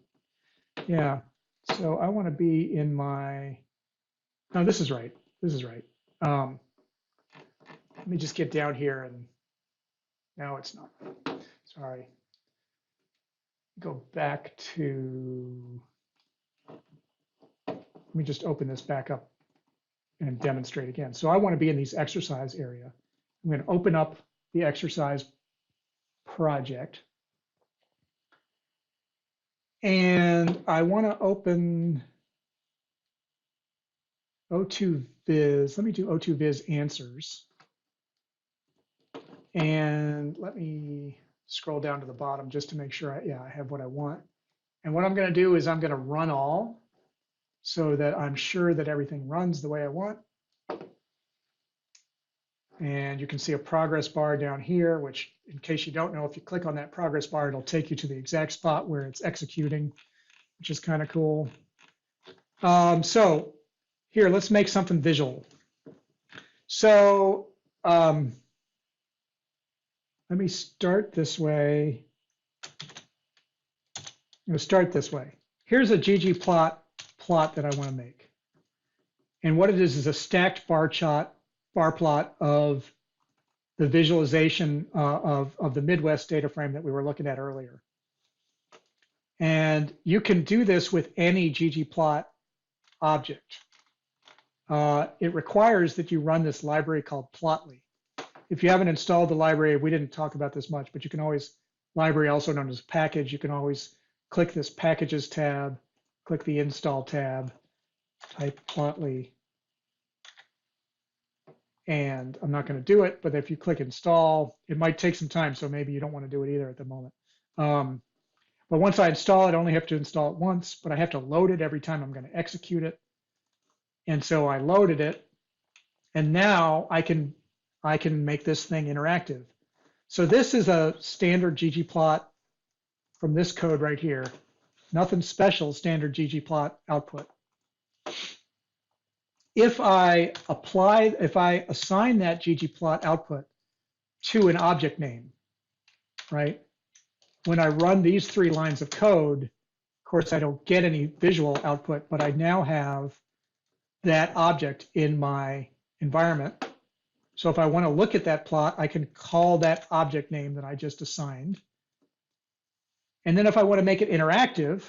Yeah, so I want to be in my, no, this is right. This is right. Let me just get down here and, no, it's not. Sorry. Go back to, let me just open this back up and demonstrate again. So I want to be in these exercise area. I'm going to open up the exercise project. And I want to open O2Viz. Let me do O2Viz answers. And let me scroll down to the bottom just to make sure I have what I want. And what I'm going to do is I'm going to run all so that I'm sure that everything runs the way I want. And you can see a progress bar down here, which in case you don't know, if you click on that progress bar, it'll take you to the exact spot where it's executing, which is kind of cool. So here, let's make something visual. So let me start this way. I'm going to start this way. Here's a Ggplot plot that I want to make. And what it is a stacked bar plot of the visualization of the Midwest data frame that we were looking at earlier. And you can do this with any Ggplot object. It requires that you run this library called Plotly. If you haven't installed the library, we didn't talk about this much, but you can always, library also known as package, you can always click this packages tab, click the install tab, type Plotly. And I'm not going to do it, but if you click install, it might take some time, so maybe you don't want to do it either at the moment. But once I install it, I only have to install it once, but I have to load it every time I'm going to execute it. And so I loaded it, and now I can make this thing interactive. So this is a standard Ggplot from this code right here. Nothing special, standard Ggplot output. If I assign that Ggplot output to an object name, right? When I run these 3 lines of code, of course, I don't get any visual output, but I now have that object in my environment. So if I want to look at that plot, I can call that object name that I just assigned. And then if I want to make it interactive,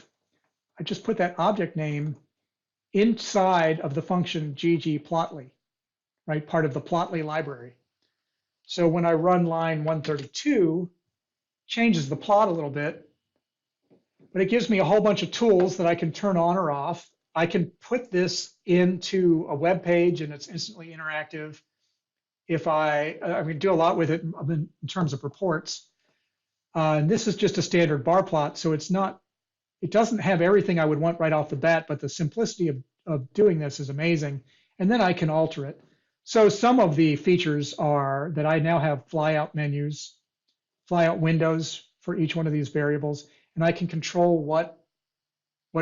I just put that object name inside of the function Ggplotly, right? Part of the Plotly library. So when I run line 132, changes the plot a little bit, but it gives me a whole bunch of tools that I can turn on or off. I can put this into a web page and it's instantly interactive. If I mean, do a lot with it in terms of reports. And this is just a standard bar plot, so it doesn't have everything I would want right off the bat, but the simplicity of doing this is amazing. And then I can alter it. So some of the features are that I now have flyout menus, flyout windows for each one of these variables, and I can control what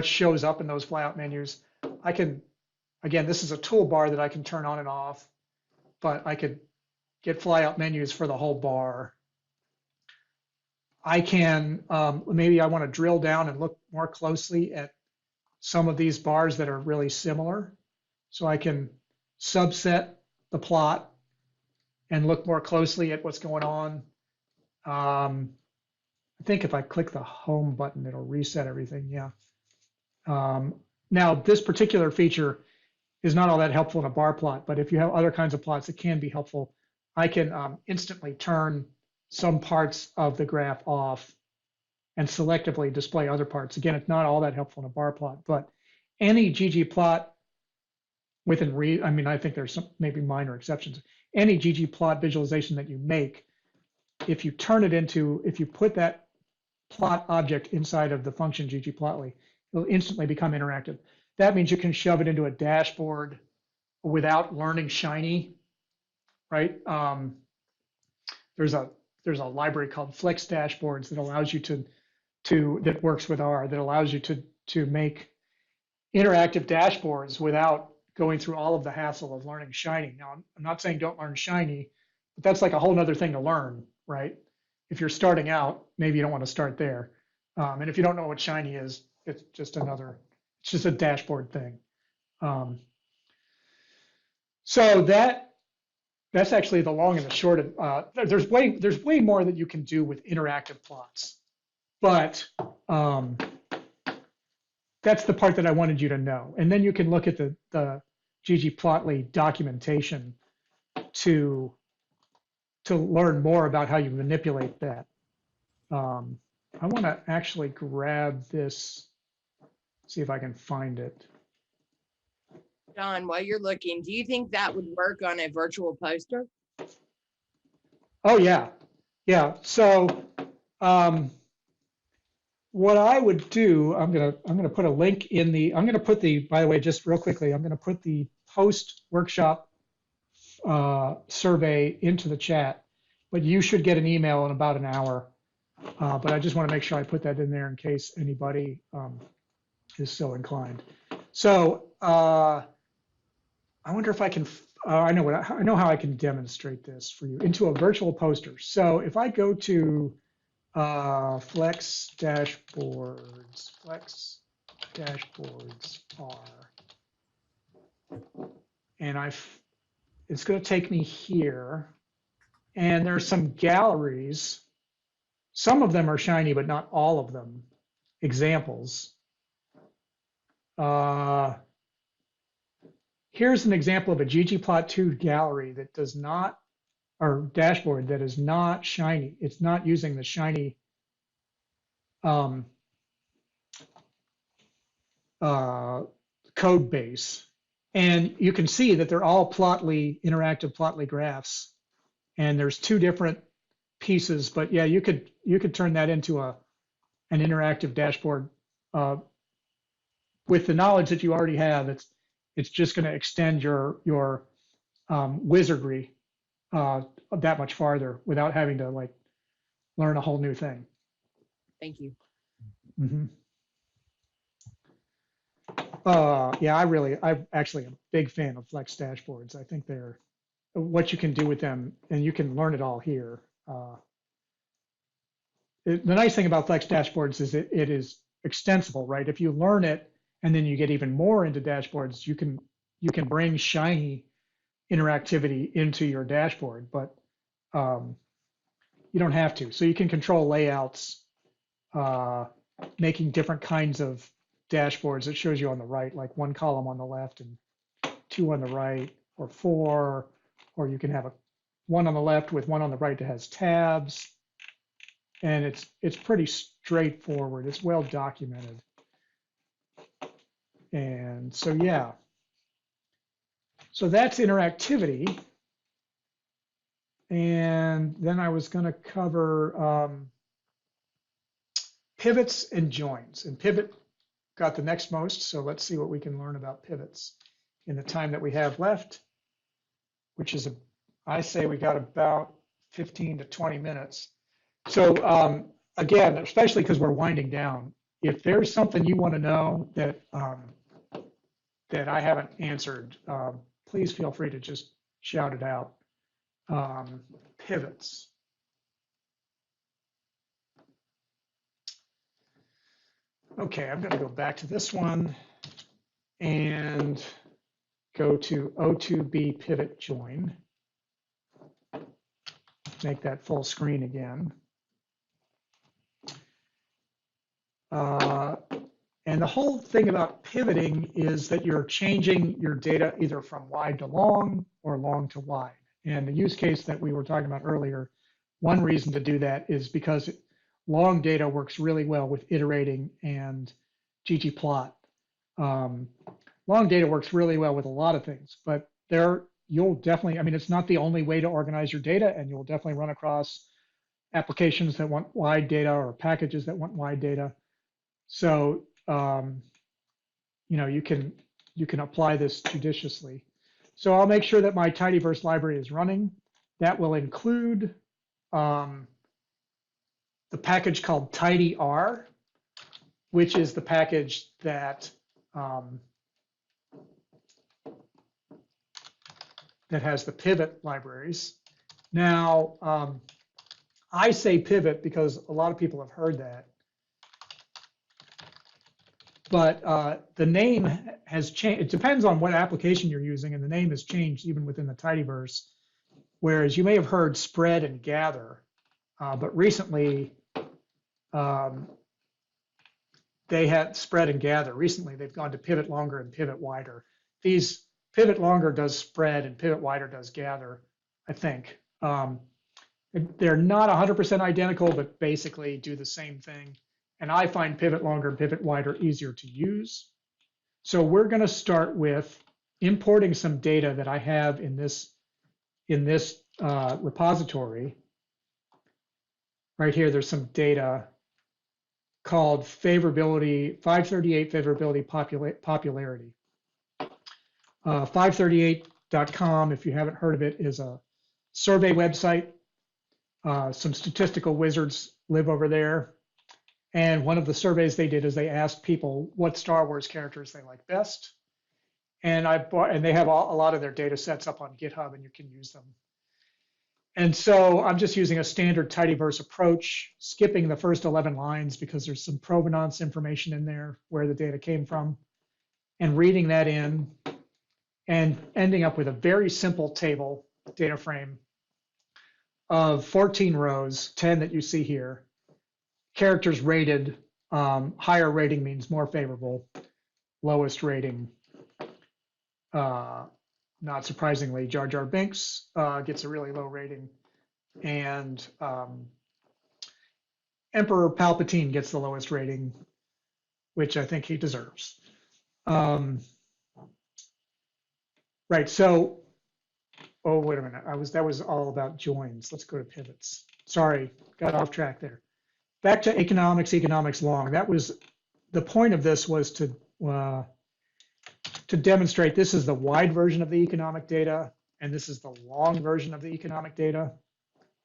shows up in those flyout menus. I can, again, this is a toolbar that I can turn on and off, but I could get flyout menus for the whole bar. I can, maybe I want to drill down and look more closely at some of these bars that are really similar. So I can subset the plot and look more closely at what's going on. I think if I click the home button, it'll reset everything, yeah. Now, this particular feature is not all that helpful in a bar plot, but if you have other kinds of plots, it can be helpful. I can instantly turn some parts of the graph off and selectively display other parts. Again, it's not all that helpful in a bar plot, but any Ggplot within I mean, I think there's some maybe minor exceptions. Any Ggplot visualization that you make, if you put that plot object inside of the function Ggplotly, it'll instantly become interactive. That means you can shove it into a dashboard without learning Shiny, right? There's a library called Flex Dashboards that allows you that works with R, that allows you to make interactive dashboards without going through all of the hassle of learning Shiny. Now, I'm not saying don't learn Shiny, but that's like a whole nother thing to learn, right? If you're starting out, maybe you don't want to start there. And if you don't know what Shiny is, it's just a dashboard thing. So that's actually the long and the short of, there's way more that you can do with interactive plots, but that's the part that I wanted you to know. And then you can look at the Ggplotly documentation to learn more about how you manipulate that. I want to actually grab this, see if I can find it. John, while you're looking, do you think that would work on a virtual poster? Oh yeah, yeah. So what I would do, I'm gonna put a link in the. By the way, just real quickly, I'm gonna put the post workshop survey into the chat, but you should get an email in about an hour. But I just want to make sure I put that in there in case anybody is so inclined. So I wonder if I can, I know how I can demonstrate this for you into a virtual poster. So if I go to Flex dashboards are, and it's going to take me here, and there's some galleries. Some of them are shiny, but not all of them. Examples. Here's an example of a Ggplot 2 gallery that does not, or dashboard that is not shiny. It's not using the shiny code base. And you can see that they're all Plotly, interactive Plotly graphs. And there's two different pieces, but yeah, you could turn that into an interactive dashboard with the knowledge that you already have. It's just going to extend your wizardry that much farther without having to like learn a whole new thing. Thank you. Mm-hmm. Yeah, I'm actually a big fan of Flex dashboards. I think they're what you can do with them, and you can learn it all here. The nice thing about Flex dashboards is it is extensible, right? If you learn it and then you get even more into dashboards, you can bring shiny interactivity into your dashboard, but you don't have to. So you can control layouts, making different kinds of dashboards. It shows you on the right, like one column on the left and two on the right, or four, or you can have one on the left with one on the right that has tabs. And it's pretty straightforward. It's well documented. And so, yeah. So that's interactivity. And then I was going to cover pivots and joins. And pivot got the next most. So let's see what we can learn about pivots in the time that we have left, which is, I say we got about 15 to 20 minutes. So again, especially because we're winding down, if there's something you want to know that that I haven't answered, please feel free to just shout it out. Pivots. Okay, I'm going to go back to this one and go to O2B pivot join. Make that full screen again. And the whole thing about pivoting is that you're changing your data either from wide to long or long to wide. And the use case that we were talking about earlier, one reason to do that is because long data works really well with iterating and Ggplot. Long data works really well with a lot of things, but you'll definitely, I mean, it's not the only way to organize your data, and you'll definitely run across applications that want wide data or packages that want wide data. So, you can apply this judiciously. So I'll make sure that my Tidyverse library is running. That will include the package called tidyr, which is the package that that has the pivot libraries. Now, I say pivot because a lot of people have heard that. But the name has changed. It depends on what application you're using, and the name has changed even within the Tidyverse. Whereas you may have heard spread and gather, but recently they had spread and gather. Recently, they've gone to pivot longer and pivot wider. These pivot longer does spread and pivot wider does gather, I think. They're not 100% identical, but basically do the same thing. And I find pivot longer and pivot wider easier to use. So we're going to start with importing some data that I have in this repository. Right here, there's some data called favorability, 538 favorability popularity. 538 Tidyverse.com, if you haven't heard of it, is a survey website. Some statistical wizards live over there. And one of the surveys they did is they asked people what Star Wars characters they like best. And they have a lot of their data sets up on GitHub, and you can use them. And so I'm just using a standard tidyverse approach, skipping the first 11 lines because there's some provenance information in there where the data came from, and reading that in and ending up with a very simple table data frame of 14 rows, 10 that you see here. Characters rated, higher rating means more favorable, lowest rating, not surprisingly, Jar Jar Binks gets a really low rating, and Emperor Palpatine gets the lowest rating, which I think he deserves. Right, so, oh, wait a minute, that was all about joins. Let's go to pivots. Sorry, got off track there. Back to economics long. That was, the point of this was to demonstrate this is the wide version of the economic data, and this is the long version of the economic data,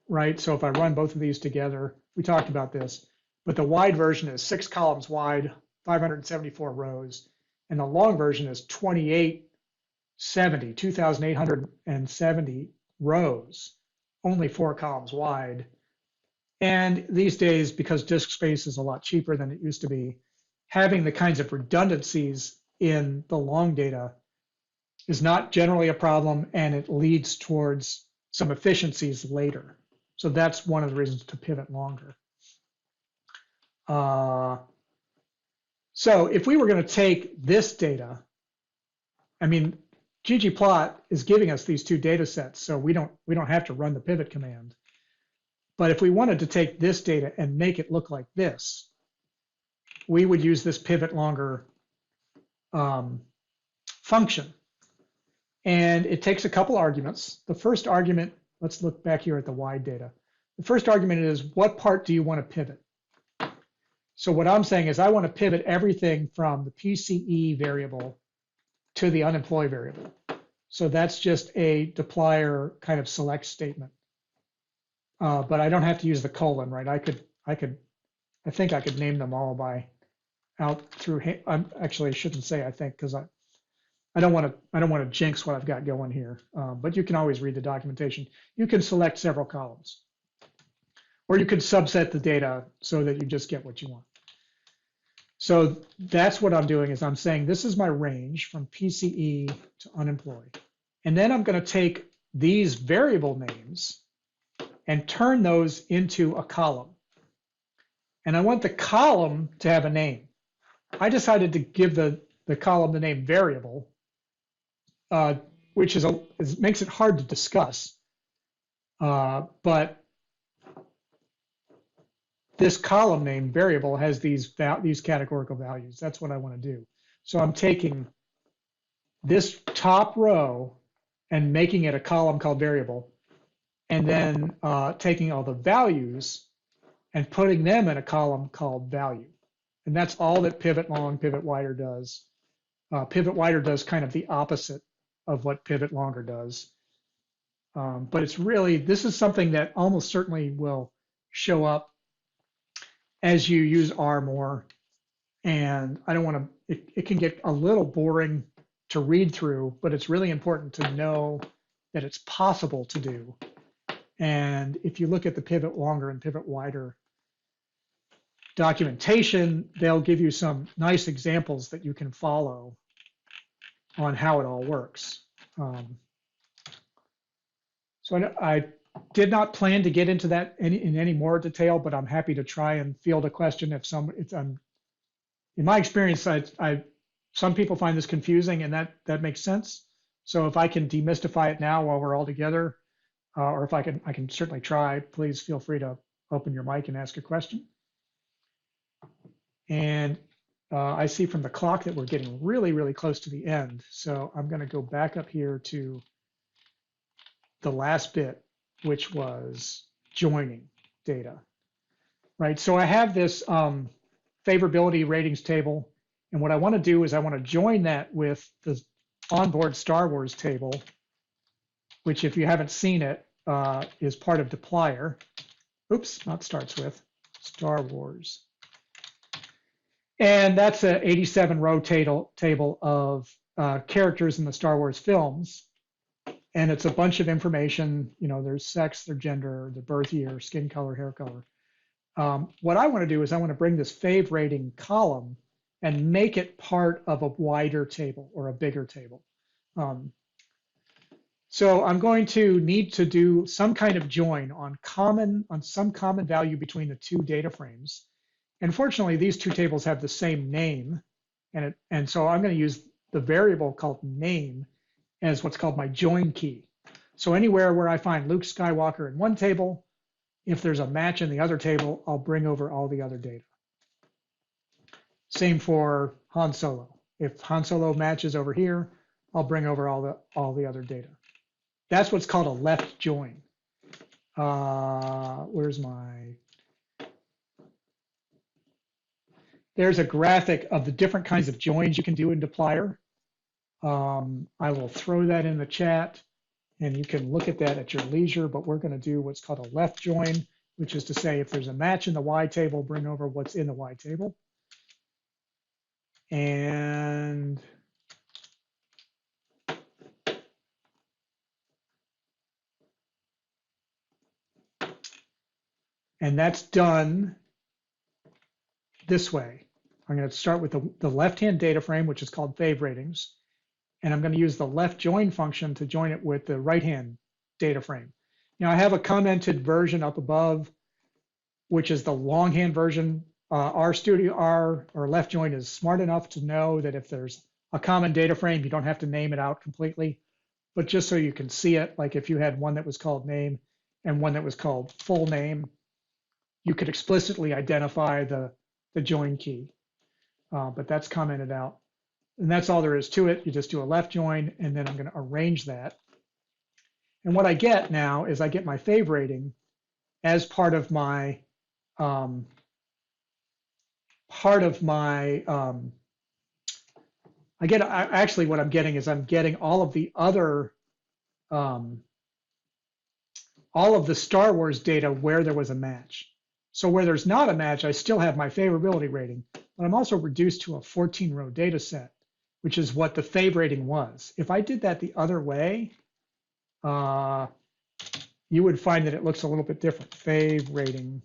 right? So if I run both of these together, we talked about this, but the wide version is 6 columns wide, 574 rows, and the long version is 2,870 rows, only 4 columns wide. And these days, because disk space is a lot cheaper than it used to be, having the kinds of redundancies in the long data is not generally a problem, and it leads towards some efficiencies later. So that's one of the reasons to pivot longer. So if we were going to take this data, I mean, Ggplot is giving us these 2 data sets, so we don't have to run the pivot command. But if we wanted to take this data and make it look like this, we would use this pivot longer function. And it takes a couple arguments. The first argument, let's look back here at the wide data. The first argument is, what part do you want to pivot? So what I'm saying is I want to pivot everything from the PCE variable to the unemployed variable. So that's just a dplyr kind of select statement. But I don't have to use the colon, right? I think I could name them all by out through. Actually, I shouldn't say I think, because I don't want to jinx what I've got going here. But you can always read the documentation. You can select several columns, or you can subset the data so that you just get what you want. So that's what I'm doing, is I'm saying this is my range from PCE to unemployed, and then I'm going to take these variable names and turn those into a column. And I want the column to have a name. I decided to give the column the name variable, which makes it hard to discuss. But this column name variable has these categorical values. That's what I want to do. So I'm taking this top row and making it a column called variable, and then taking all the values and putting them in a column called value. And that's all that pivot long, pivot wider does. Pivot wider does kind of the opposite of what pivot longer does. But it's really, this is something that almost certainly will show up as you use R more. And I don't want to, it can get a little boring to read through, but it's really important to know that it's possible to do. And if you look at the pivot longer and pivot wider documentation, they'll give you some nice examples that you can follow on how it all works. So I did not plan to get into that in any more detail, but I'm happy to try and field a question if in my experience, some people find this confusing, and that makes sense. So if I can demystify it now while we're all together, or if I can certainly try, please feel free to open your mic and ask a question. And I see from the clock that we're getting really, really close to the end. So I'm going to go back up here to the last bit, which was joining data, right? So I have this favorability ratings table. And what I want to do is I want to join that with the onboard Star Wars table which if you haven't seen it, is part of dplyr. Oops, not starts with, Star Wars. And that's an 87 row table of characters in the Star Wars films. And it's a bunch of information, you know, their sex, their gender, their birth year, skin color, hair color. What I want to do is I want to bring this fave rating column and make it part of a wider table or a bigger table. So I'm going to need to do some kind of join on some common value between the two data frames. And fortunately, these two tables have the same name. And so I'm going to use the variable called name as what's called my join key. So anywhere where I find Luke Skywalker in one table, if there's a match in the other table, I'll bring over all the other data. Same for Han Solo. If Han Solo matches over here, I'll bring over all the other data. That's what's called a left join. Where's my... There's a graphic of the different kinds of joins you can do in dplyr. I will throw that in the chat and you can look at that at your leisure, but we're going to do what's called a left join, which is to say if there's a match in the Y table, bring over what's in the Y table. And that's done this way. I'm going to start with the left-hand data frame, which is called fave ratings. And I'm going to use the left join function to join it with the right-hand data frame. Now I have a commented version up above, which is the longhand version. RStudio or left join is smart enough to know that if there's a common data frame, you don't have to name it out completely. But just so you can see it, like if you had one that was called name and one that was called full name, you could explicitly identify the join key. But that's commented out. And that's all there is to it. You just do a left join, and then I'm going to arrange that. And what I get now is I get my fave rating as part of my actually what I'm getting is I'm getting all of the other all of the Star Wars data where there was a match. So where there's not a match, I still have my favorability rating, but I'm also reduced to a 14-row data set, which is what the fave rating was. If I did that the other way, you would find that it looks a little bit different. Fave rating,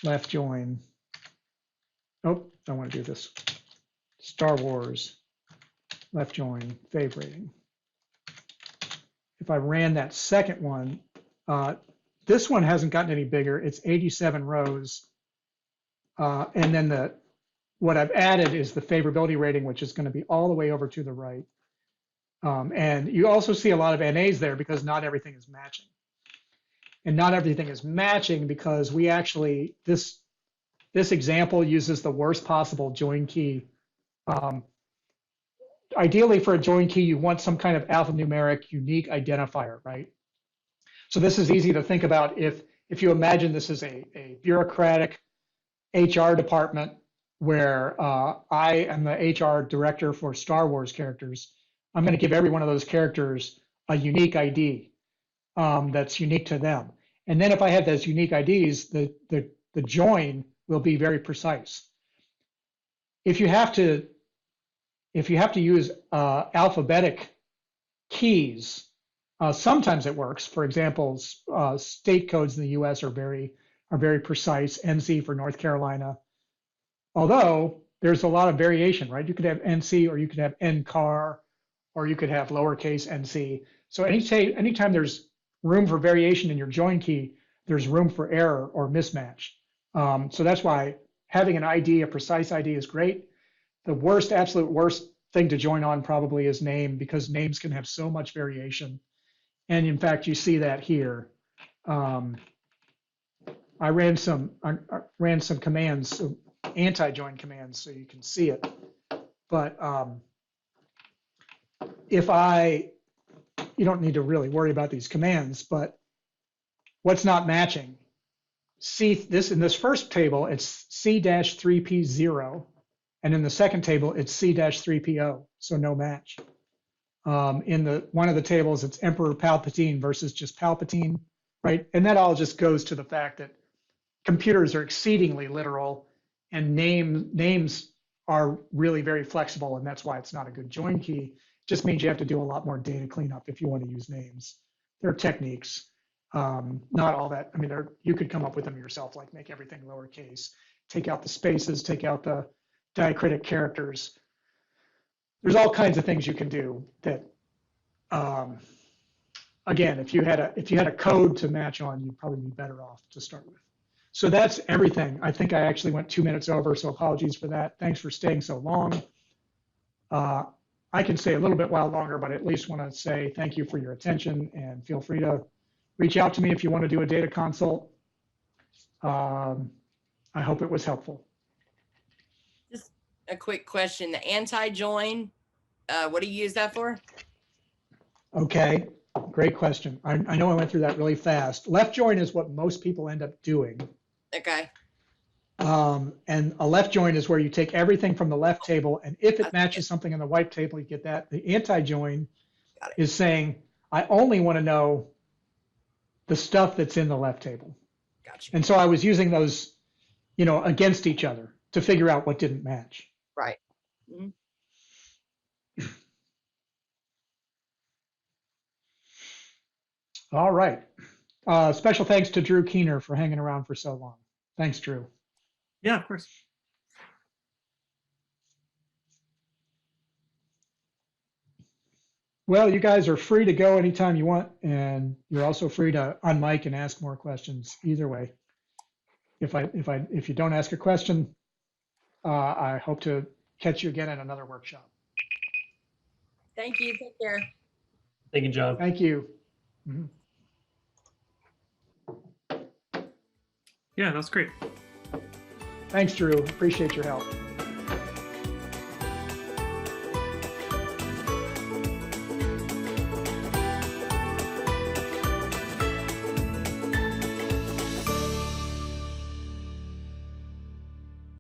left join. Oh, I want to do this. Star Wars, left join, fave rating. If I ran that second one, this one hasn't gotten any bigger. It's 87 rows. And then what I've added is the favorability rating, which is going to be all the way over to the right. And you also see a lot of NAs there because not everything is matching. And not everything is matching because we actually, this example uses the worst possible join key. Ideally for a join key, you want some kind of alphanumeric unique identifier, right? So this is easy to think about if you imagine this is a bureaucratic HR department where I am the HR director for Star Wars characters. I'm going to give every one of those characters a unique ID that's unique to them. And then if I have those unique IDs, the join will be very precise. If you have to use alphabetic keys, sometimes it works. For example, state codes in the US are very precise. NC for North Carolina. Although there's a lot of variation, right? You could have NC or you could have NCAR or you could have lowercase nc. So anytime there's room for variation in your join key, there's room for error or mismatch. So that's why having an ID, a precise ID is great. The absolute worst thing to join on probably is name because names can have so much variation. And in fact, you see that here. I ran some commands, anti-join commands, so you can see it. But you don't need to really worry about these commands, but what's not matching? In this first table, it's C-3P0, and in the second table, it's C-3PO, so no match. in one of the tables, it's Emperor Palpatine versus just Palpatine, right? And that all just goes to the fact that computers are exceedingly literal, and names are really very flexible, and that's why it's not a good join key. It just means you have to do a lot more data cleanup if you want to use names. There are techniques, not all that. I mean, you could come up with them yourself, like make everything lowercase, take out the spaces, take out the diacritic characters. There's all kinds of things you can do that, again, if you had a code to match on, you'd probably be better off to start with. So that's everything. I think I actually went 2 minutes over, so apologies for that. Thanks for staying so long. I can stay a little bit while longer, but I at least want to say thank you for your attention, and feel free to reach out to me if you want to do a data consult. I hope it was helpful. Just a quick question. The anti-join, what do you use that for? Okay, great question. I know I went through that really fast. Left join is what most people end up doing. Okay. And a left join is where you take everything from the left table, and if it matches something in the right table, you get that. The anti-join is saying, I only want to know the stuff that's in the left table. Gotcha. And so I was using those, against each other to figure out what didn't match. Right. Mm-hmm. All right. Special thanks to Drew Keener for hanging around for so long. Thanks, Drew. Yeah, of course. Well, you guys are free to go anytime you want, and you're also free to unmic and ask more questions either way. If you don't ask a question, I hope to catch you again at another workshop. Thank you. Take care. Thank you, John. Thank you. Mm-hmm. Yeah, that's great. Thanks, Drew. Appreciate your help.